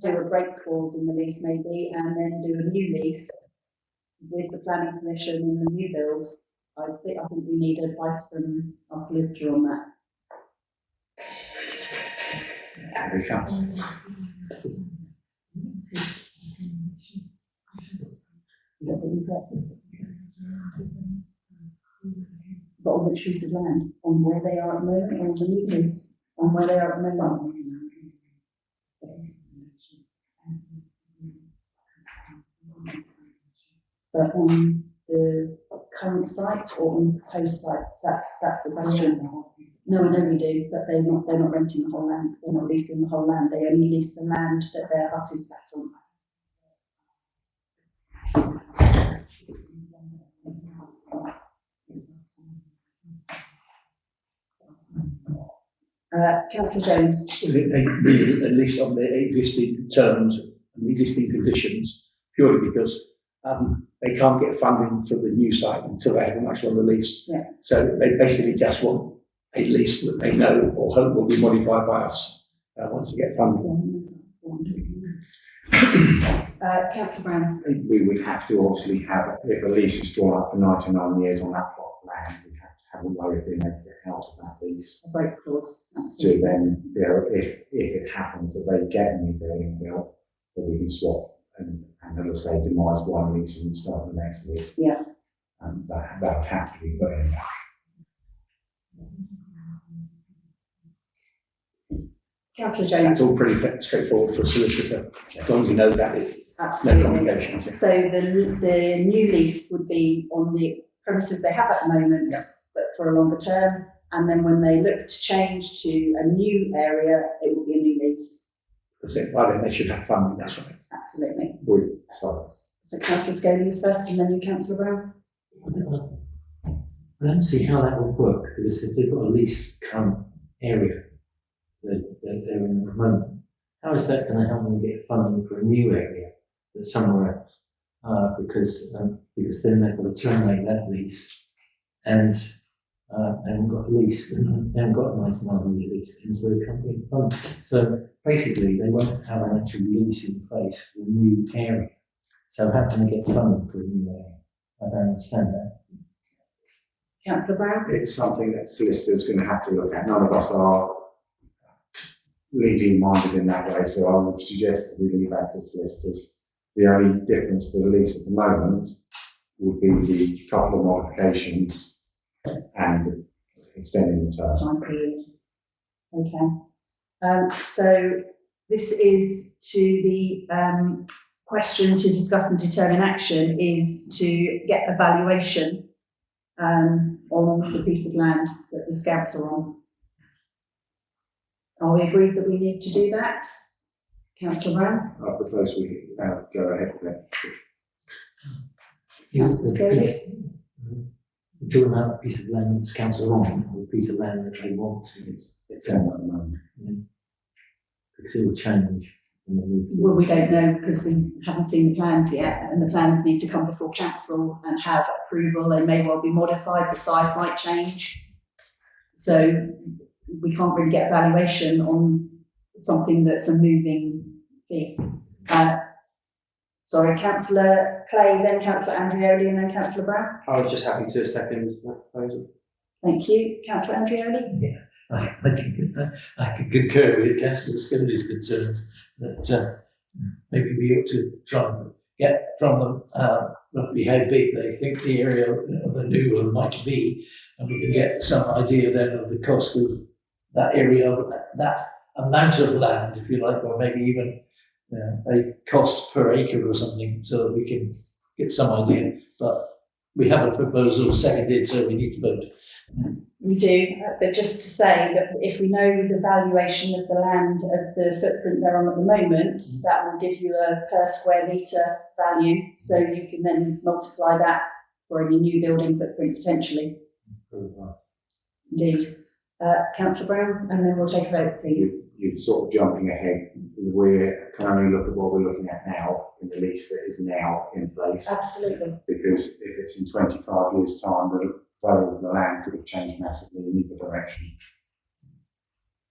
A: do a break clause in the lease maybe, and then do a new lease with the planning permission in the new build. I think we need advice from our solicitor on that.
D: Every council.
A: But on which piece of land? On where they are at the moment, or on the new lease? On where they are at the moment? But on the current site or on the proposed site? That's the question. No, I know we do, but they're not renting the whole land. They're not leasing the whole land. They only lease the land that their hut is sat on. Councillor Jones.
H: They really, at least on the existing terms and the existing conditions, purely because they can't get funding for the new site until they have an actual release.
A: Yeah.
H: So they basically just want a lease that they know or hope will be modified by us once they get funding.
A: Councillor Brown.
D: We would have to obviously have, if a lease is drawn up for 99 years on that plot of land, we have to have a way of being able to get out of that lease.
A: A break clause.
D: To then, if it happens that they get a new building built, then we can swap and as I say, demise one lease and start the next lease.
A: Yeah.
D: And that would have to be put in.
A: Councillor Jones.
H: That's all pretty straightforward for a solicitor, as long as you know that it's
A: Absolutely.
H: no complication.
A: So the new lease would be on the premises they have at the moment, but for a longer term. And then when they look to change to a new area, it will be a new lease.
H: Because by then they should have funding, that's right.
A: Absolutely.
D: So
A: So Councillor Scoley is first, and then you, Councillor Brown.
E: I don't see how that would work, because if they've got a leased current area that they're in at the moment, how is that going to help them get funding for a new area that's somewhere else? Because then they've got to terminate that lease, and they haven't got a lease, and they haven't got a nice 9-year lease, and so they can't get funding. So basically, they won't have an actual lease in place for a new area. So how can they get funding for a new area? I don't understand that.
A: Councillor Brown.
D: it's something that solicitors are going to have to look at. None of us are legally minded in that way, so I would suggest that we leave that to solicitors. The only difference to the lease at the moment would be the couple of modifications and extending the term.
A: Time period. Okay. So this is to the question to discuss and determine action is to get a valuation on the piece of land that the scouts are on. Are we agreed that we need to do that? Councillor Brown?
D: I propose we go ahead with it.
A: Councillor Scoley?
E: We're talking about a piece of land that's council on, or a piece of land that they want to.
D: It's on at the moment.
E: Because it will change.
A: Well, we don't know because we haven't seen the plans yet, and the plans need to come before council and have approval. They may well be modified, the size might change. So we can't really get a valuation on something that's a moving piece. Sorry, Councillor Clay, then Councillor Andrioli, and then Councillor Brown.
G: I was just happy to second that proposal.
A: Thank you. Councillor Andrioli?
B: I can concur with Councillor Scully's concerns that maybe we ought to try and get from them roughly how big they think the area of the new one might be, and we can get some idea then of the cost of that area, that amount of land, if you like, or maybe even a cost per acre or something, so that we can get some idea. But we have a proposal seconded, so we need to vote.
A: We do, but just to say that if we know the valuation of the land of the footprint they're on at the moment, that will give you a per square metre value, so you can then multiply that for any new building footprint potentially. Indeed. Councillor Brown, and then we'll take a vote, please.
D: You're sort of jumping ahead. We can only look at what we're looking at now in the lease that is now in place.
A: Absolutely.
D: Because if it's in 25 years' time, the value of the land could have changed massively in either direction.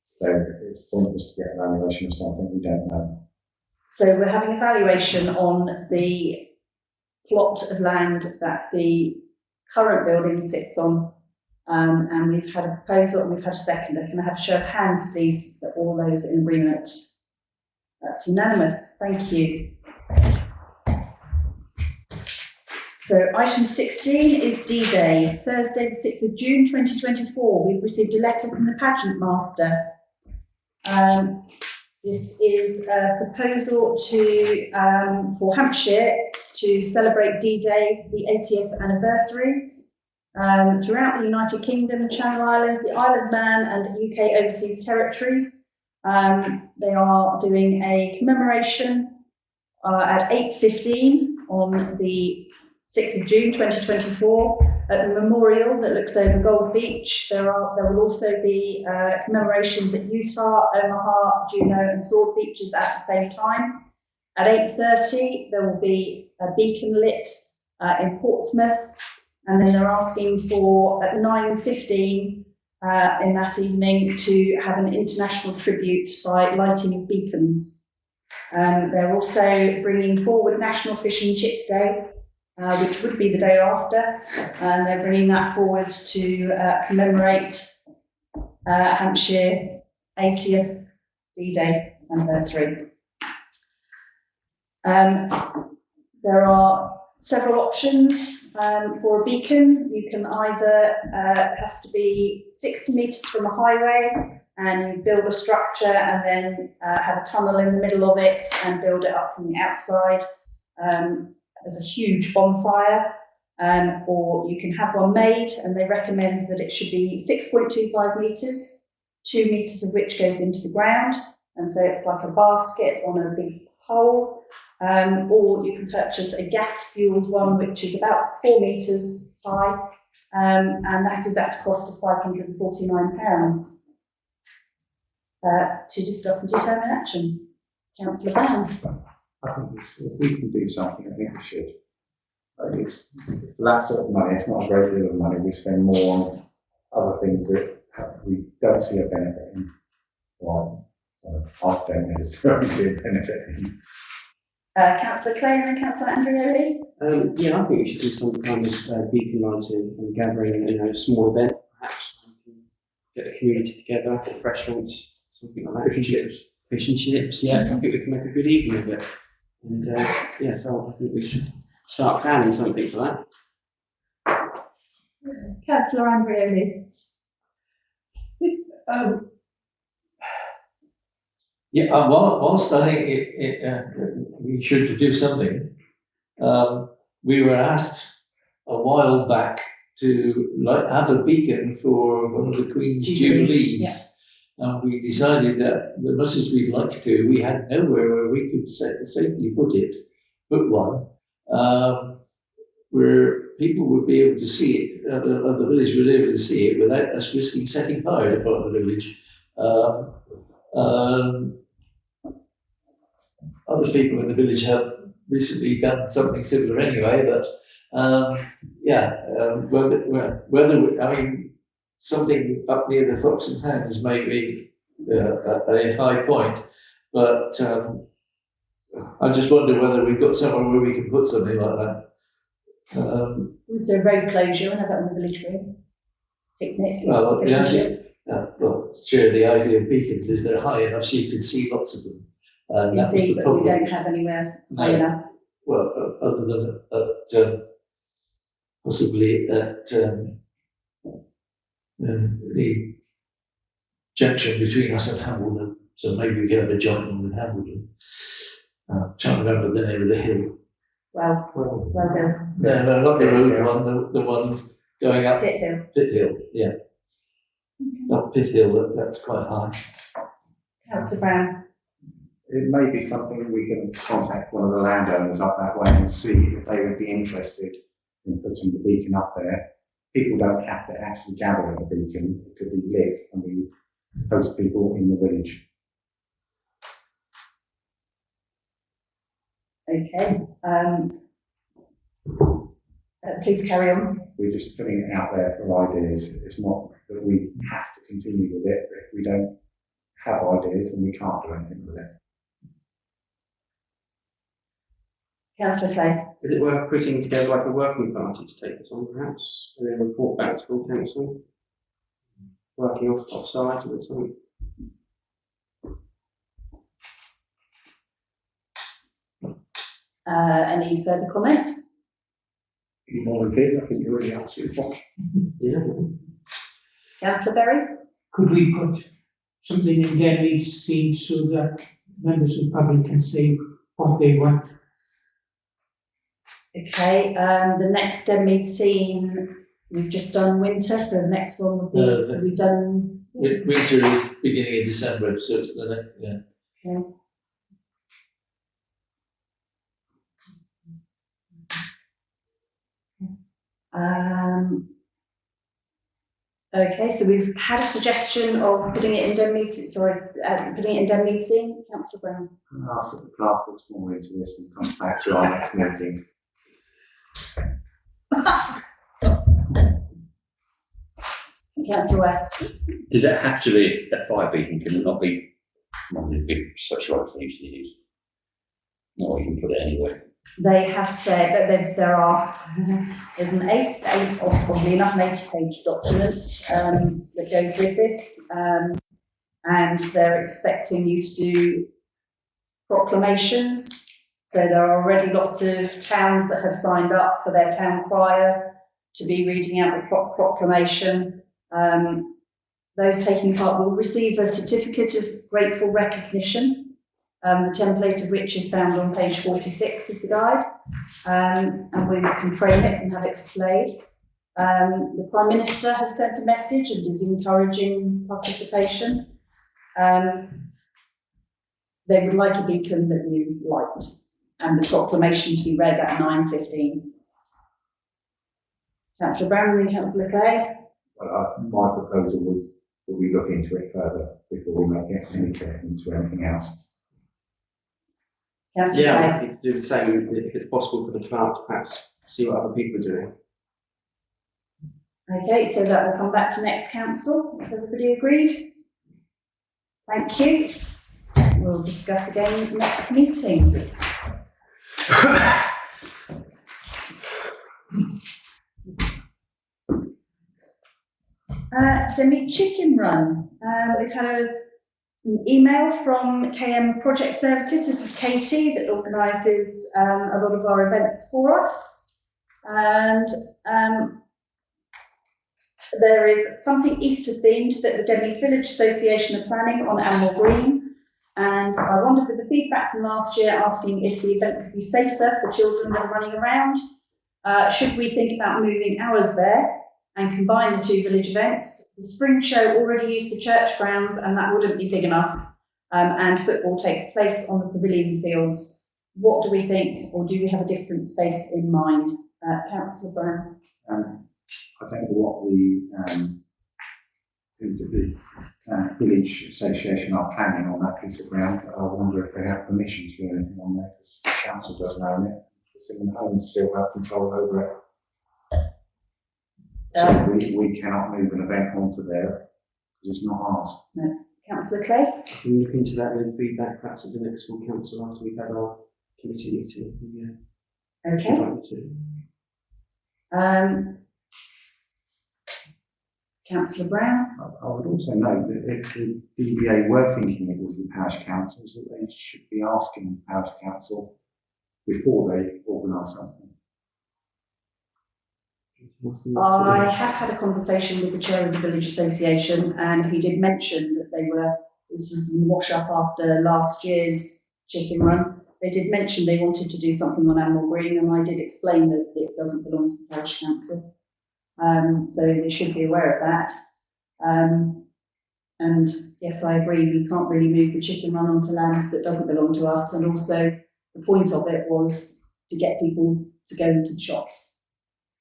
D: So it's pointless to get a valuation of something we don't know.
A: So we're having a valuation on the plot of land that the current building sits on. And we've had a proposal and we've had a seconder. Can I have a show of hands, please, for all those in agreement? That's unanimous. Thank you. So item 16 is D-Day, Thursday the 6th of June 2024. We've received a letter from the pageant master. This is a proposal for Hampshire to celebrate D-Day, the 80th anniversary. Throughout the United Kingdom, Channel Islands, the Isle of Man and UK overseas territories. They are doing a commemoration at 8:15 on the 6th of June 2024 at the memorial that looks over Gold Beach. There will also be commemorations at Utah, Omaha, Juneau and Sword Beaches at the same time. At 8:30 there will be a beacon lit in Portsmouth, and then they're asking for at 9:15 in that evening to have an international tribute by lighting of beacons. They're also bringing forward National Fish and Chip Day, which would be the day after, and they're bringing that forward to commemorate Hampshire 80th D-Day anniversary. There are several options for a beacon. You can either, it has to be 60 metres from a highway, and you build a structure and then have a tunnel in the middle of it and build it up from the outside. As a huge bonfire, or you can have one made, and they recommend that it should be 6.25 metres, 2 metres of which goes into the ground, and so it's like a basket on a big pole, or you can purchase a gas-fuelled one which is about 4 metres high, and that is at a cost of £549. To discuss and determine action. Councillor Brown.
D: I think if we can do something, I think we should. It's for that sort of money, it's not a great deal of money. We spend more on other things that we don't see a benefit in. Well, I don't necessarily see a benefit in.
A: Councillor Clare and Councillor Andreoli.
G: Yeah, I think we should do some kind of beacon lighting and gathering, a small event, perhaps. Get the community together, refreshments, something like that. Fish and chips, yeah, I think we can make a good evening of it. And yeah, so I think we should start planning something for that.
A: Councillor Andreoli.
B: Yeah, whilst I think we should do something, we were asked a while back to have a beacon for one of the Queen's Jubilees. Yeah. And we decided that as much as we'd like to, we had nowhere where we could safely put one, where people would be able to see it, the village would be able to see it without us risking setting fire to part of the village. Other people in the village have recently done something similar anyway, but whether I mean, something up near the Fox and Hounds may be a high point, but I just wonder whether we've got somewhere where we can put something like that.
A: Was there a road closure and have that on the village green? Picnic,
B: well,
A: fish and chips?
B: Sure, the idea of beacons is they're high enough so you can see lots of them. And that was the
A: but
B: problem.
A: we don't have anywhere high enough.
B: Well, other than at possibly at the junction between us and Hambledon, so maybe we get have a joint one with Hambledon. Can't remember the name of the hill.
A: Well,
B: No, not the road one, the one going up.
A: Pitt Hill.
B: Pitt Hill, yeah. Not Pitt Hill, that's quite high.
A: Councillor Brown.
D: It may be something that we can contact one of the landowners up that way and see if they would be interested in putting the beacon up there. People don't have to actually gather at the beacon, it could be lit and we host people in the village.
A: Please carry on.
D: We're just putting it out there for ideas. It's not that we have to continue with it, but if we don't have ideas, then we can't do anything with it.
A: Councillor Clay.
G: Is it worth putting together like a working party to take this on, perhaps, and then report back to full council? Working offside or something?
A: Any further comments?
H: Volunteers, I think you already asked me for.
G: Yeah.
A: Councillor Berry?
J: Could we put something in Denley scene so that members of the public can say what they want?
A: Okay, the next Denmead scene, we've just done winter, so the next one will be, we've done.
B: Winter is beginning in December, so it's the next, yeah.
A: Okay. Okay, so we've had a suggestion of putting it in Denmead, putting it in Denmead scene. Councillor Brown.
D: I'm going to ask that the clerk looks more into this and comes back to our next meeting.
A: Councillor West.
F: Does it have to be a fire beacon? Can it not be one of the big such roads they usually use? No, you can put it anywhere.
A: They have said that there's an oddly enough, an 80-page document that goes with this, and they're expecting you to do proclamations. So there are already lots of towns that have signed up for their town crier to be reading out the proclamation. Those taking part will receive a certificate of grateful recognition. The template of which is found on page 46 of the guide, and we can frame it and have it displayed. The Prime Minister has sent a message and is encouraging participation. They would like a beacon that you light, and the proclamation to be read at 9:15. Councillor Brown and Councillor Clay.
D: Well, my proposal was that we look into it further before we make any commitment to anything else.
A: Councillor
G: Yeah,
A: Clay.
G: I think to do the same if it's possible for the clerk to perhaps see what other people are doing.
A: Okay, so that will come back to next council. Is everybody agreed? Thank you. We'll discuss again next meeting. Demi Chicken Run. We've had an email from KM Project Services. This is Katie that organises a lot of our events for us. And there is something Easter themed that the Denmead Village Association are planning on Elmore Green. And I wondered with the feedback from last year asking if the event could be safer for children that are running around. Should we think about moving hours there and combine the two village events? The spring show already used the church grounds and that wouldn't be big enough. And football takes place on the pavilion fields. What do we think, or do we have a different space in mind? Councillor Brown.
D: I don't know what the village association are planning on that piece of ground. I wonder if they have permission to do anything on there, because the council doesn't own it. The Civil Homes still have control over it. So we cannot move an event onto there because it's not ours.
A: No. Councillor Clay?
G: Can we look into that with feedback perhaps at the next full council after we've had our committee meeting? Yeah.
A: Okay. Councillor Brown?
D: I would also note that if the DBA were thinking it was the parish councils, that they should be asking the parish council before they organise something.
A: I have had a conversation with the chair of the village association, and he did mention that this was the wash up after last year's chicken run. They did mention they wanted to do something on Elmore Green, and I did explain that it doesn't belong to the parish council. So they should be aware of that. And yes, I agree, we can't really move the chicken run onto land that doesn't belong to us. And also the point of it was to get people to go into the shops.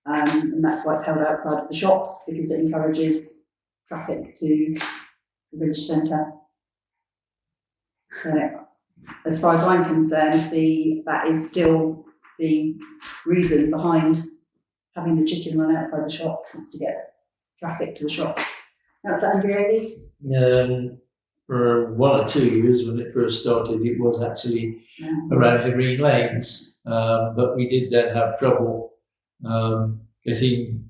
A: And that's why it's held outside of the shops, because it encourages traffic to the village centre. So as far as I'm concerned, that is still the reason behind having the chicken run outside the shops, it's to get traffic to the shops. That's Andreoli.
B: For 1 or 2 years when it first started, it was actually around the green lanes, but we did then have trouble getting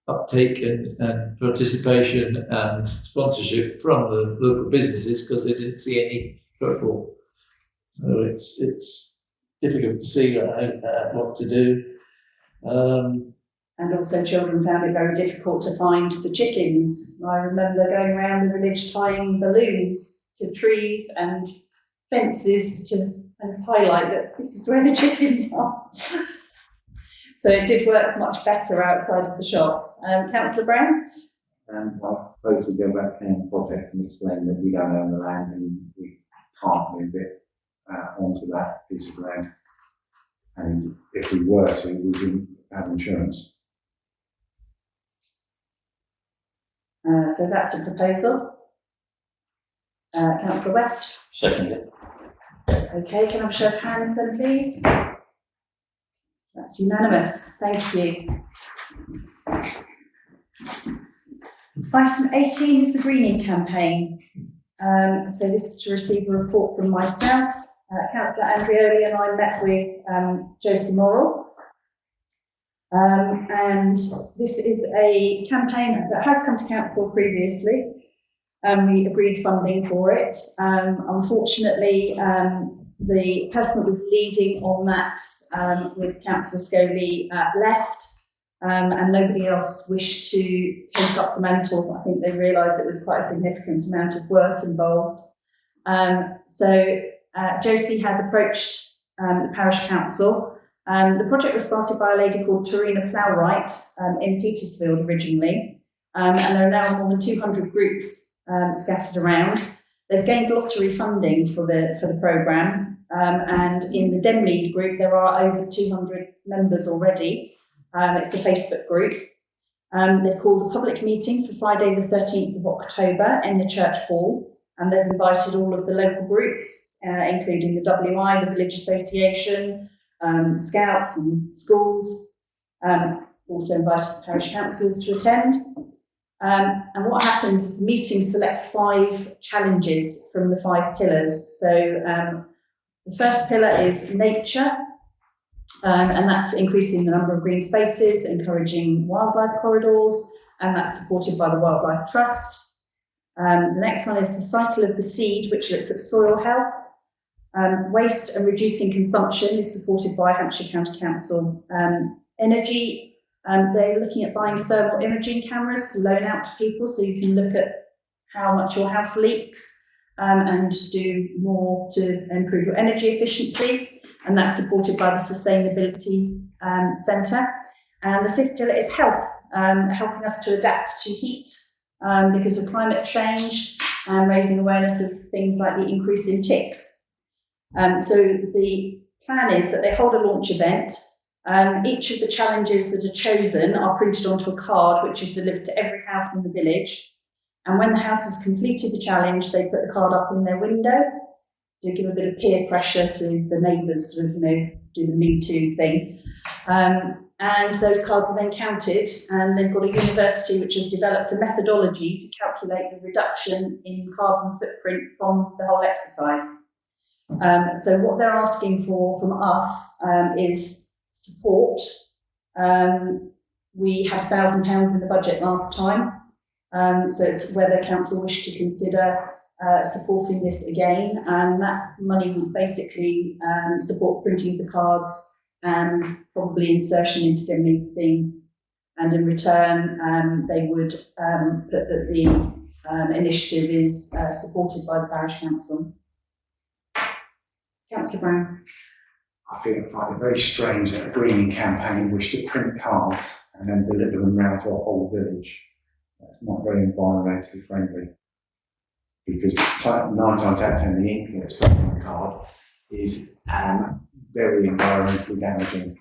B: uptake and participation and sponsorship from the local businesses because they didn't see any footfall. So it's difficult to see what to do.
A: And also children found it very difficult to find the chickens. I remember going around the village tying balloons to trees and fences to kind of highlight that this is where the chickens are. So it did work much better outside of the shops. Councillor Brown?
D: And I suppose we go back to the project and explain that we don't own the land and we can't move it onto that piece of land. And if we were to, we wouldn't have insurance.
A: So that's a proposal. Councillor West?
F: Second.
A: Okay, can I have a show of hands then, please? That's unanimous. Thank you. Item 18 is the greening campaign. So this is to receive a report from myself. Councillor Andreoli and I met with Josie Morrill. And this is a campaign that has come to council previously. We agreed funding for it. Unfortunately, the person that was leading on that with Councillor Scholey left, and nobody else wished to take up the mantle. I think they realised it was quite a significant amount of work involved. So Josie has approached the parish council. The project was started by a lady called Tarina Plowright in Petersfield originally, and there are now more than 200 groups scattered around. They've gained lottery funding for the programme, and in the Denmead group there are over 200 members already. It's a Facebook group. They've called a public meeting for Friday the 13th of October in the church hall, and they've invited all of the local groups, including the WI, the Village Association, Scouts and schools, also invited the parish councillors to attend. And what happens is the meeting selects 5 challenges from the 5 pillars. So the first pillar is nature, and that's increasing the number of green spaces, encouraging wildlife corridors, and that's supported by the Wildlife Trust. The next one is the cycle of the seed, which looks at soil health. Waste and reducing consumption is supported by Hampshire County Council. Energy, they're looking at buying thermal imaging cameras to loan out to people so you can look at how much your house leaks and do more to improve your energy efficiency, and that's supported by the Sustainability Centre. And the 5th pillar is health, helping us to adapt to heat because of climate change and raising awareness of things like the increase in ticks. So the plan is that they hold a launch event. Each of the challenges that are chosen are printed onto a card, which is delivered to every house in the village. And when the house has completed the challenge, they put the card up in their window. So give a bit of peer pressure so the neighbours sort of, do the Me Too thing. And those cards are then counted, and they've got a university which has developed a methodology to calculate the reduction in carbon footprint from the whole exercise. So what they're asking for from us is support. We had £1,000 in the budget last time, so it's whether council wish to consider supporting this again, and that money would basically support printing of the cards and probably insertion into Denmead Scene, and in return they would put that the initiative is supported by the parish council. Councillor Brown.
D: I find it very strange that a greening campaign wish to print cards and then deliver them round to a whole village. That's not very environmentally friendly, because 9 times out of 10 the ink that's put on the card is very environmentally damaging.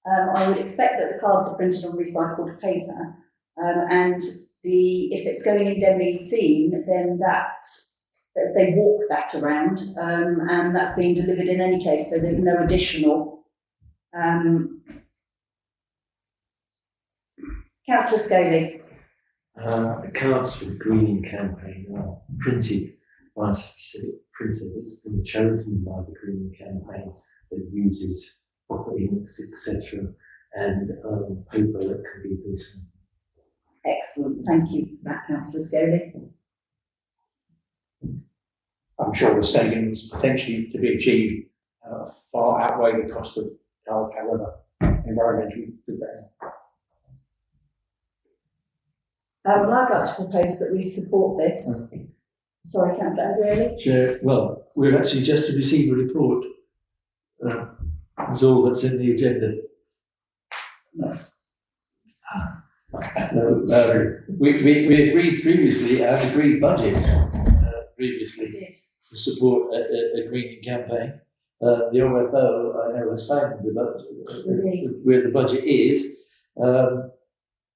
A: I would expect that the cards are printed on recycled paper, and if it's going in Denmead Scene, then they walk that around, and that's being delivered in any case, so there's no additional Councillor Scoley.
E: The cards for the greening campaign are printed by a specific printer that's been chosen by the greening campaign that uses proper inks, etc., and paper that can be recycled.
A: Excellent, thank you for that, Councillor Scoley.
H: I'm sure the savings potentially to be achieved far outweigh the cost of cards, however, environmentally good they are.
A: Well, I'd like to propose that we support this. Sorry, Councillor Andreoli.
B: Chair, well, we've actually just received a report. That's all that's in the agenda.
A: Yes.
B: We agreed previously, and agreed budget previously to support a greening campaign. The RFO, I know, has found where the budget is.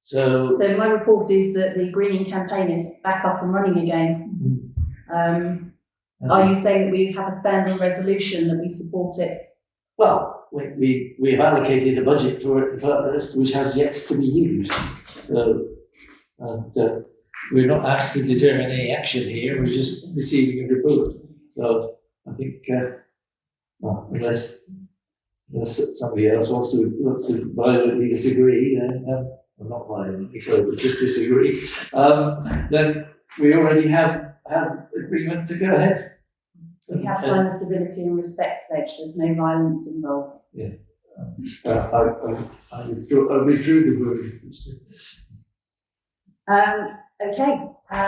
B: So
A: my report is that the greening campaign is back up and running again. Are you saying that we have a standing resolution that we support it?
B: well, we've allocated a budget for it first, which has yet to be used. And we're not asked to determine any action here, we're just receiving a report. So I think, well, unless somebody else wants to violently disagree, then, well, not violently, so but just disagree, then we already have agreement to go ahead.
A: We have signed the civility and respect pledge, there's no violence involved.
B: Yeah. I withdrew the word.
A: Okay,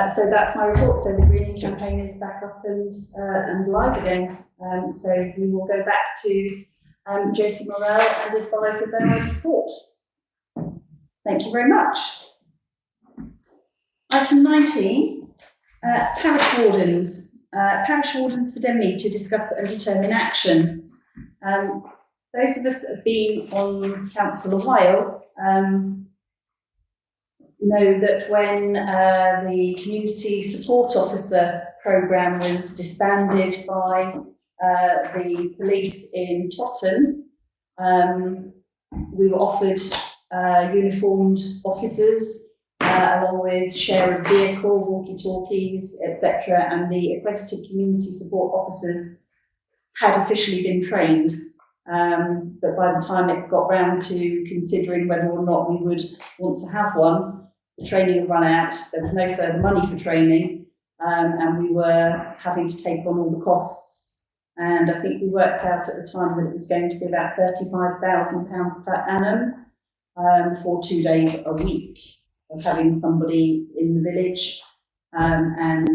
A: so that's my report. So the greening campaign is back up and live again. So we will go back to Josie Morrell and advise of their support. Thank you very much. Item 19, parish wardens. Parish wardens for Denmead to discuss and determine action. Those of us that have been on council a while know that when the community support officer programme was disbanded by the police in Totton, we were offered uniformed officers along with share of vehicle, walkie-talkies, etc., and the accredited community support officers had officially been trained. But by the time it got round to considering whether or not we would want to have one, the training had run out, there was no further money for training, and we were having to take on all the costs. And I think we worked out at the time that it was going to be about £35,000 per annum for 2 days a week of having somebody in the village, and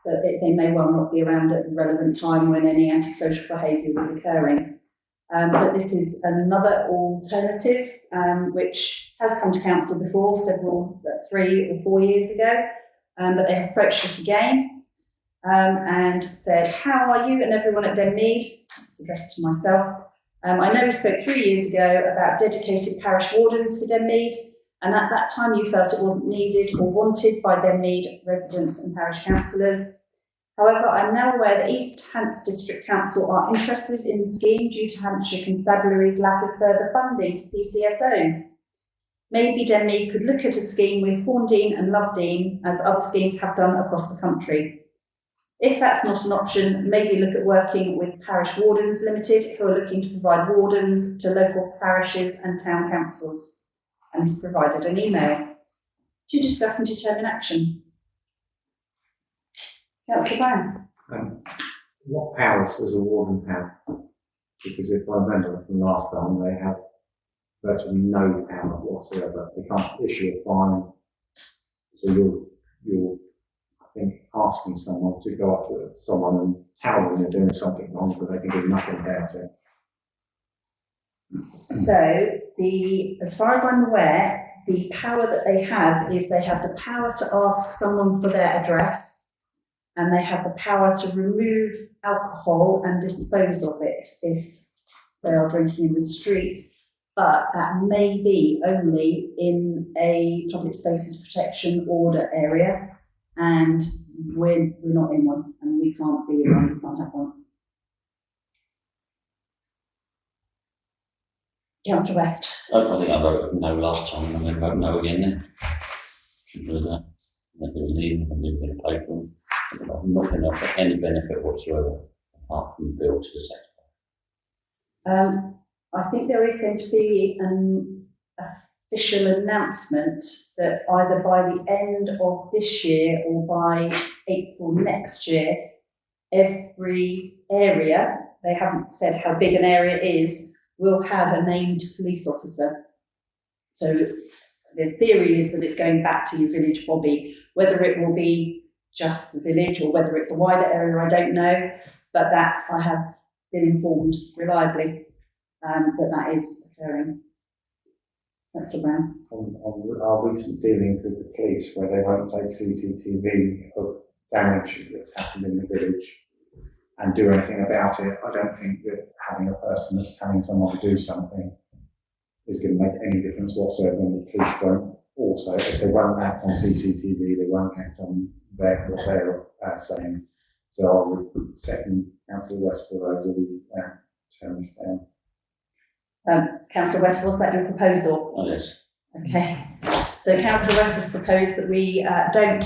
A: that they may well not be around at the relevant time when any antisocial behaviour was occurring. But this is another alternative which has come to council before, 3 or 4 years ago, but they have approached us again and said, how are you and everyone at Denmead? It's addressed to myself. I know we spoke 3 years ago about dedicated parish wardens for Denmead, and at that time you felt it wasn't needed or wanted by Denmead residents and parish councillors. However, I'm now aware that East Hants District Council are interested in the scheme due to Hampshire Constabulary's lack of further funding for PCSOs. Maybe Denmead could look at a scheme with Horndean and Lovedean, as other schemes have done across the country. If that's not an option, maybe look at working with Parish Wardens Limited, who are looking to provide wardens to local parishes and town councils. And he's provided an email to discuss and determine action. Councillor Brown.
D: What powers does a warden have? Because if I remember from last time, they have virtually no power whatsoever. They can't issue a fine. So you're I think, asking someone to go up to someone and tell them they're doing something wrong, but they can do nothing about it.
A: So, as far as I'm aware, the power that they have is they have the power to ask someone for their address, and they have the power to remove alcohol and dispose of it if they are drinking in the streets. But that may be only in a public spaces protection order area, and we're not in one, and we can't be in one, we can't have one. Councillor West.
F: I think I voted no last time, and I'm going to vote no again then. Should do that. Let them leave, and they're going to pay for them. I'm not going to offer any benefit whatsoever, apart from the bill to the taxpayer.
A: I think there is going to be an official announcement that either by the end of this year or by April next year, every area, they haven't said how big an area is, will have a named police officer. So the theory is that it's going back to your village bobby. Whether it will be just the village or whether it's a wider area, I don't know, but that I have been informed reliably that is occurring. That's the Brown.
D: On our recent dealings with the police, where they won't take CCTV of damage that's happened in the village and do anything about it, I don't think that having a person that's telling someone to do something is going to make any difference whatsoever, and the police won't. Also, if they won't act on CCTV, they won't act on what they're saying. So I would second Councillor West for those who turn this down.
A: Councillor West, was that your proposal?
F: Oh, yes.
A: Okay. So Councillor West has proposed that we don't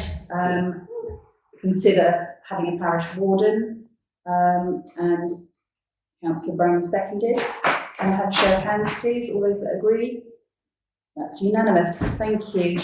A: consider having a parish warden, and Councillor Brown seconded. Can I have a show of hands, please? All those that agree? That's unanimous. Thank you.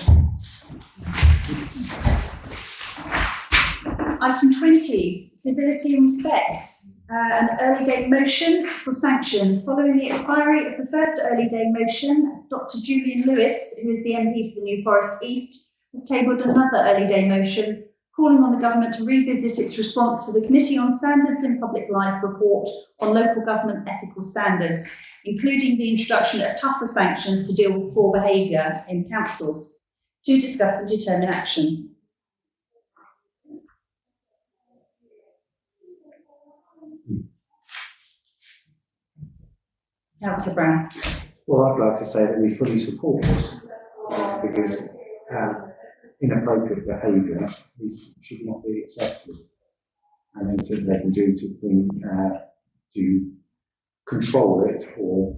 A: Item 20, civility and respect. An early day motion for sanctions. Following the expiry of the first early day motion, Dr. Julian Lewis, who is the MP for the New Forest East, has tabled another early day motion calling on the government to revisit its response to the Committee on Standards in Public Life report on local government ethical standards, including the introduction of tougher sanctions to deal with poor behaviour in councils, to discuss and determine action. Councillor Brown.
D: Well, I'd like to say that we fully support this because inappropriate behaviour should not be accepted. And anything they can do to control it or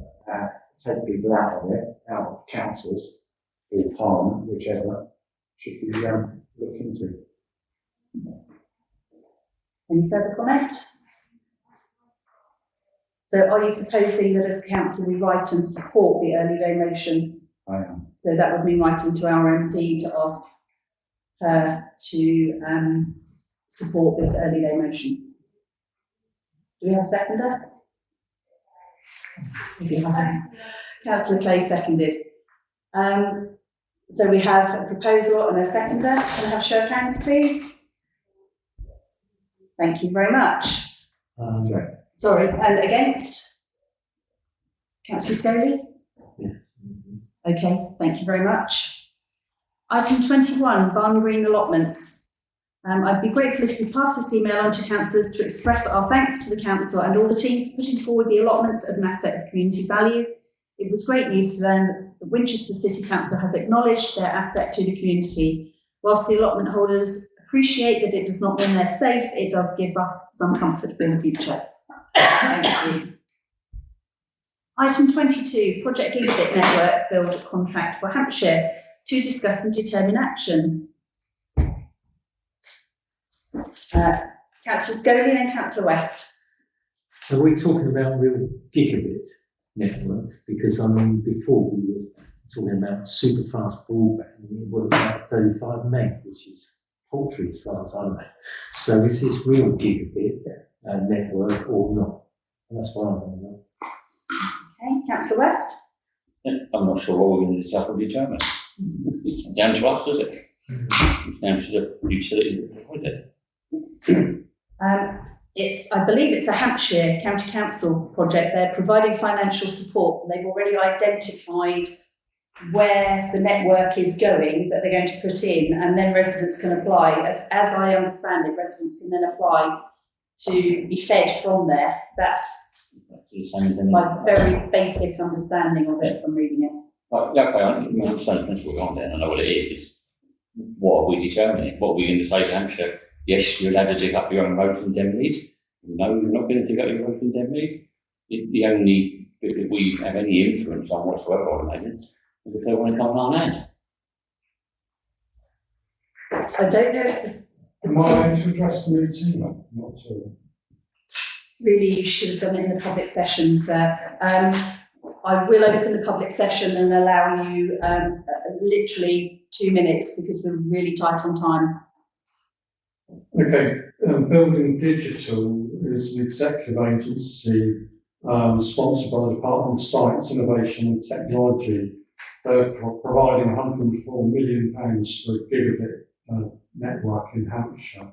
D: take people out of it, out of councils or parliament, whichever, should be looked into.
A: Any further comment? So are you proposing that as a council we write and support the early day motion?
D: I am.
A: So that would mean writing to our MP to ask her to support this early day motion. Do we have a seconder? Councillor Clay seconded. So we have a proposal and a seconder. Can I have a show of hands, please? Thank you very much.
D: Okay.
A: Sorry, and against? Councillor Scully?
E: Yes.
A: Okay, thank you very much. Item 21, Barn Green allotments. I'd be grateful if you pass this email on to councillors to express our thanks to the council and all the team for putting forward the allotments as an asset of community value. It was great news to learn that Winchester City Council has acknowledged their asset to the community. Whilst the allotment holders appreciate that it does not mean they're safe, it does give us some comfort for the future. Thank you. Item 22, Project Gigabit Network Build Contract for Hampshire, to discuss and determine action. Councillor Scully and Councillor West.
E: So we're talking about real gigabit networks because before we were talking about super fast broadband, what about 35 meg, which is paltry as far as I know. So is this real gigabit network or not? And that's what I want to know.
A: Okay, Councillor West.
F: I'm not sure what we're going to decide to determine. It's down to us, is it? It's down to the utility that provides it.
A: I believe it's a Hampshire County Council project. They're providing financial support. They've already identified where the network is going that they're going to put in, and then residents can apply. As I understand it, residents can then apply to be fed from there. That's my very basic understanding of it from reading it.
F: Yeah, okay, I understand the principle on there, I know what it is. What are we determining? What are we going to say to Hampshire? Yes, you're allowed to dig up your own roads and indemnities. No, you're not going to dig up your roads and indemnities. The only bit that we have any influence on whatsoever, I imagine, is if they want to come on our land.
A: I don't know if
C: Am I to address the meeting? No, not at all.
A: really you should have done it in the public session, sir. I will open the public session and allow you literally 2 minutes because we're really tight on time.
C: Okay, Building Digital is an executive agency sponsored by the Department of Science, Innovation and Technology. They're providing £104 million for a gigabit network in Hampshire.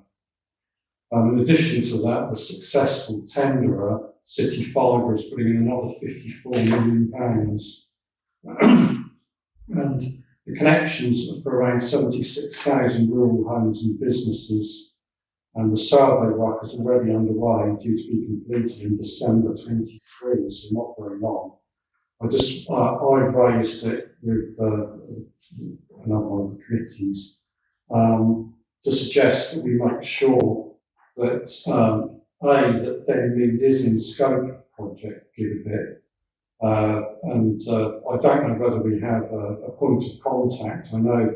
C: In addition to that, the successful tenderer, City Fibre, is putting in another £54 million. And the connections are for around 76,000 rural homes and businesses. And the survey work is already underway, due to be completed in December 23, so not very long. I've raised it with another of the committees to suggest that we make sure that that Denmead is in scope of Project Gigabit, and I don't know whether we have a point of contact. I know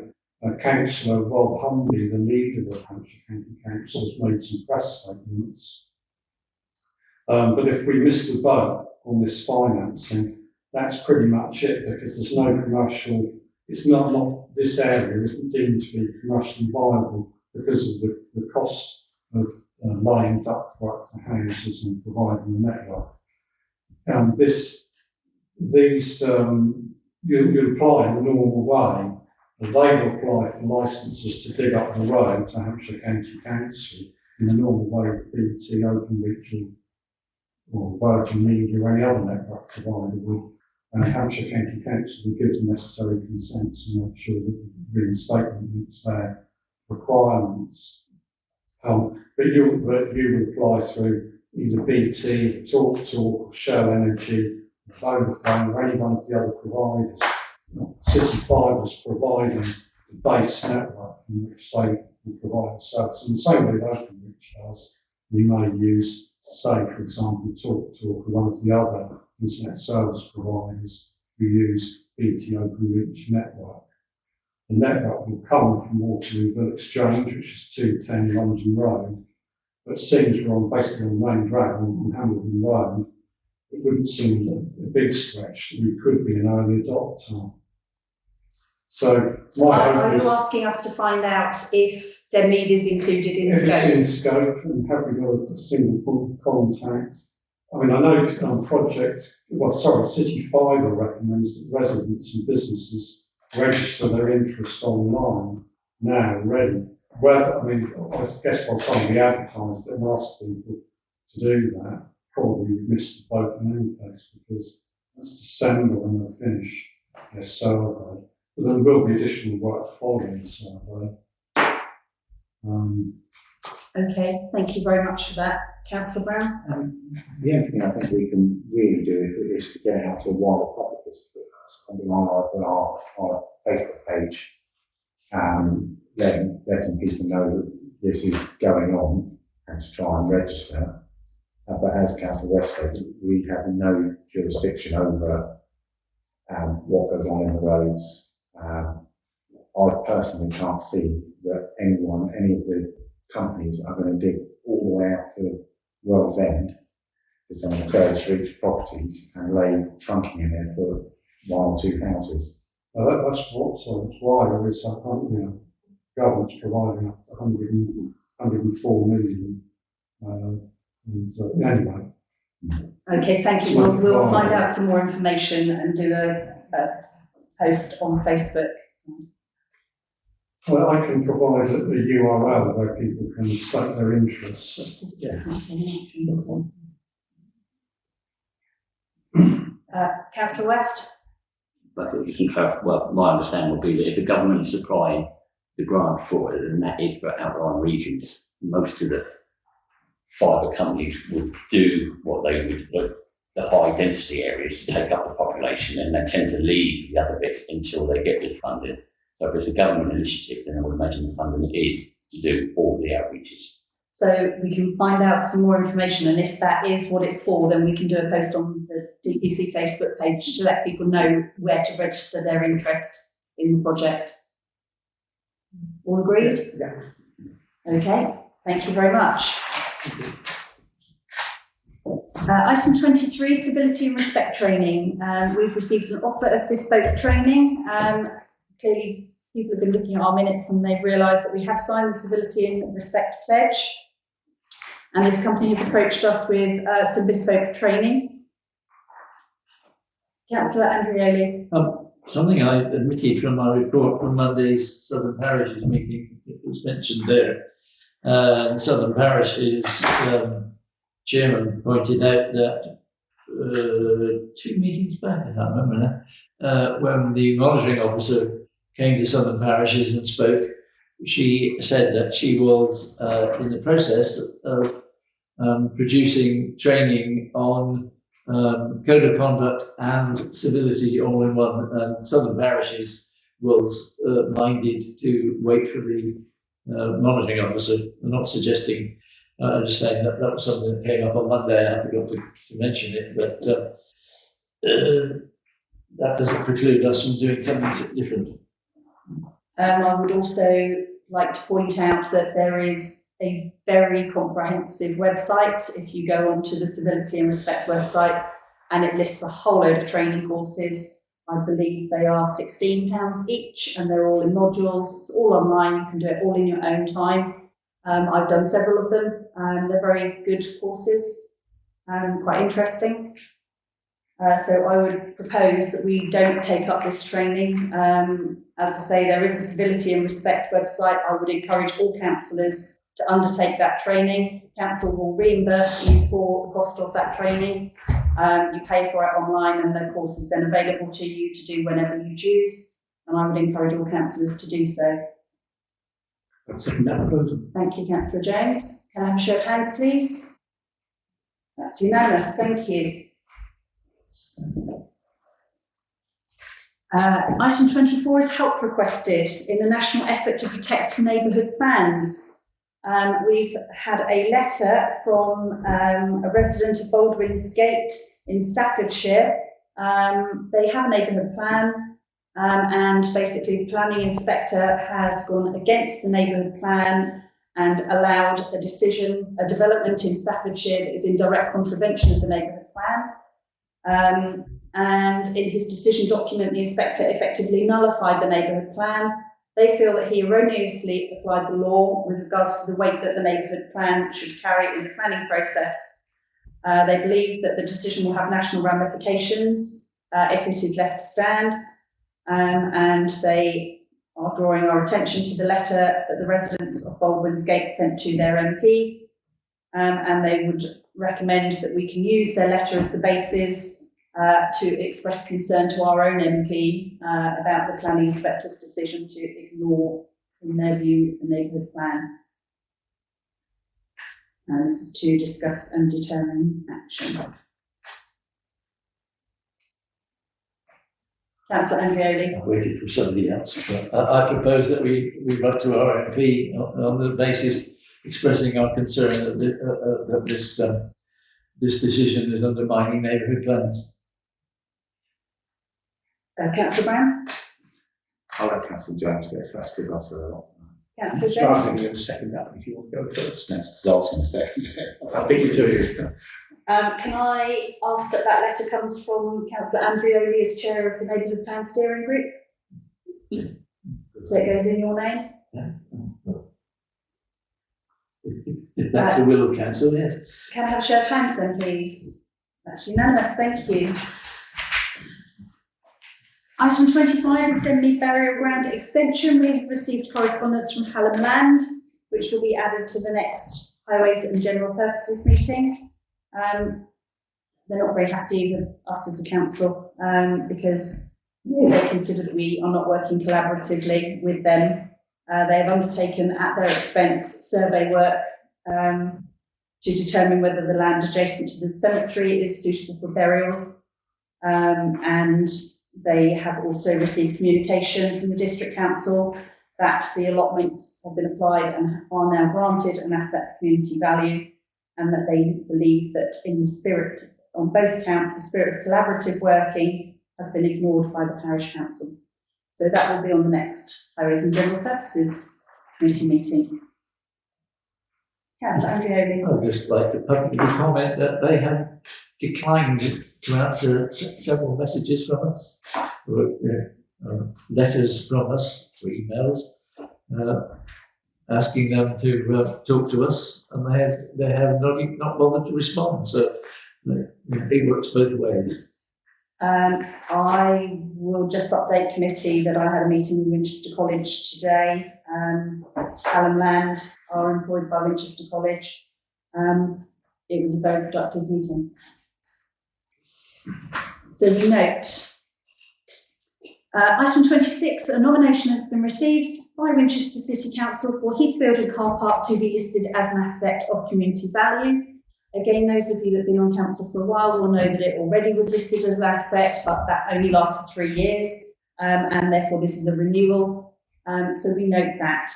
C: Councillor Rob Humby, the leader of Hampshire County Council, has made some press statements. But if we miss the boat on this financing, that's pretty much it, because there's no commercial. It's not this area isn't deemed to be commercially viable because of the cost of laying ductwork to houses and providing the network. You apply in the normal way, and they will apply for licences to dig up the road to Hampshire County Council in the normal way of BT, Openreach, or Virgin Media, or any other network provider would. Hampshire County Council will give the necessary consents and make sure that the reinstatement meets their requirements. But you would apply through either BT, TalkTalk, or Shell Energy, Vodafone, or any one of the other providers. City Fibre is providing the base network from which they will provide the service. In the same way that Openreach does, we may use, say, for example, TalkTalk, or one of the other internet service providers who use BT Openreach network. The network will come from Waterlooville Exchange, which is 210 London Road, but seems we're basically on the main drag on Hamilton Road, it wouldn't seem a big stretch that we could be an early adopter. So
A: are you asking us to find out if Denmead is included in scope?
C: If it's in scope, and have we got a single point of contact? I mean, I know City Fibre recommends that residents and businesses register their interest online now already. Well, I mean, I guess by the time we advertise it and ask people to do that, probably we've missed the boat in any case, because that's December when they'll finish their survey. But there will be additional work following the survey.
A: Okay, thank you very much for that. Councillor Brown?
D: The only thing I think we can really do is to get out to a wider public something on our Facebook page, letting people know that this is going on and to try and register. But as Councillor West said, we have no jurisdiction over what goes on in the roads. I personally can't see that any of the companies are going to dig all the way out to World's End to some of the furthest reach properties and lay trunking in there for 1 or 2 houses.
C: That's why there is government's providing 104 million. Anyway.
A: Okay, thank you. We'll find out some more information and do a post on Facebook.
C: Well, I can provide a URL where people can state their interests.
A: Councillor West?
F: But if you can clarify, well, my understanding would be that if the government is supplying the grant for it, and that is for outlying regions, most of the fibre companies would do what they would, the high density areas to take up the population, and they tend to leave the other bits until they get this funding. So if it's a government initiative, then I would imagine the funding is to do all the outreaches.
A: so we can find out some more information. And if that is what it's for, then we can do a post on the DPC Facebook page to let people know where to register their interest in the project. All agreed?
C: Yeah.
A: Okay, thank you very much. Item 23, civility and respect training. We've received an offer of bespoke training. Clearly, people have been looking at our minutes and they've realised that we have signed the civility and respect pledge. And this company has approached us with some bespoke training. Councillor Andrioli.
B: Something I admitted from my report from Monday's Southern Parishes meeting, it was mentioned there. Southern Parishes chairman pointed out that 2 meetings back, I can't remember now, when the monitoring officer came to Southern Parishes and spoke, she said that she was in the process of producing training on code of conduct and civility all in one, and Southern Parishes was minded to wait for the monitoring officer. I'm not suggesting, I'm just saying that that was something that came up on Monday. I forgot to mention it, but that doesn't preclude us from doing something different.
A: I would also like to point out that there is a very comprehensive website. If you go onto the Civility and Respect website, and it lists a whole load of training courses. I believe they are £16 each, and they're all in modules. It's all online. You can do it all in your own time. I've done several of them. They're very good courses, quite interesting. So I would propose that we don't take up this training. As I say, there is a Civility and Respect website. I would encourage all councillors to undertake that training. Council will reimburse you for the cost of that training. You pay for it online, and the course is then available to you to do whenever you choose. And I would encourage all councillors to do so. Thank you, Councillor Jones. Can I have a show of hands, please? That's unanimous. Thank you. Item 24 is help requested in the national effort to protect neighbourhood plans. We've had a letter from a resident of Baldwin's Gate in Staffordshire. They have a neighbourhood plan, and basically the planning inspector has gone against the neighbourhood plan and allowed a development in Staffordshire that is in direct contravention of the neighbourhood plan. And in his decision document, the inspector effectively nullified the neighbourhood plan. They feel that he erroneously applied the law with regards to the weight that the neighbourhood plan should carry in the planning process. They believe that the decision will have national ramifications if it is left to stand, and they are drawing our attention to the letter that the residents of Baldwin's Gate sent to their MP, and they would recommend that we can use their letter as the basis to express concern to our own MP about the planning inspector's decision to ignore, in their view, the neighbourhood plan. And this is to discuss and determine action. Councillor Andrioli.
B: I waited for somebody else, but I propose that we write to our MP on the basis expressing our concern that this decision is undermining neighbourhood plans.
A: Councillor Brown.
D: I'll let Councillor Jones go first because I've said a lot.
A: Councillor
C: So I
A: Jones.
C: think you're going to second that if you want to go first.
D: That's because I was going to say.
C: I think you do.
A: Can I ask that that letter comes from Councillor Andrioli as chair of the Neighbourhood Plan Steering Group? So it goes in your name?
B: Yeah. If that's the will of council, yes.
A: Can I have a show of hands then, please? That's unanimous, thank you. Item 25 is Denmead Burial Ground Extension. We have received correspondence from Hallam Land, which will be added to the next Highways and General Purposes meeting. They're not very happy with us as a council because they consider that we are not working collaboratively with them. They have undertaken at their expense survey work to determine whether the land adjacent to the cemetery is suitable for burials, and they have also received communication from the District Council that the allotments have been applied and are now granted an asset of community value, and that they believe that in the spirit, on both accounts, the spirit of collaborative working has been ignored by the parish council. So that will be on the next Highways and General Purposes committee meeting. Councillor Andrew Oakley.
B: I'd just like to publicly comment that they have declined to answer several messages from us, or, letters from us, or emails, asking them to talk to us, and they have not bothered to respond. So it works both ways.
A: I will just update committee that I had a meeting with Winchester College today. Callum Land are employed by Winchester College. It was a very productive meeting. So we note, item 26, a nomination has been received by Winchester City Council for Heathfield and Car Park to be listed as an asset of community value. Again, those of you that have been on council for a while will know that it already was listed as an asset, but that only lasts for 3 years, and therefore this is a renewal. So we note that.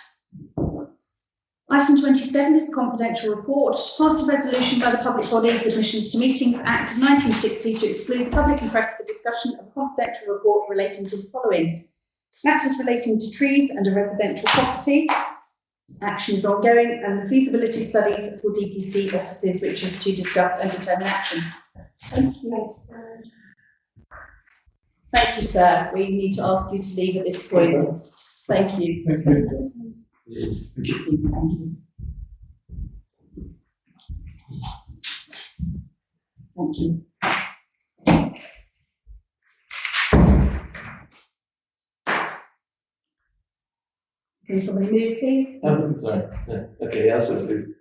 A: Item 27 is a confidential report to pass a resolution by the Public Bodies Admissions to Meetings Act of 1960 to exclude the public and press for discussion of a confidential report relating to the following: matters relating to trees and a residential property. Action is ongoing, and the feasibility studies for DPC offices, which is to discuss and determine action. Thank you. Thank you, sir. We need to ask you to leave at this point. Thank you.
B: Thank you.
A: Thank you. Thank you. Can somebody move, please?
B: Sorry. Okay, I'll just do.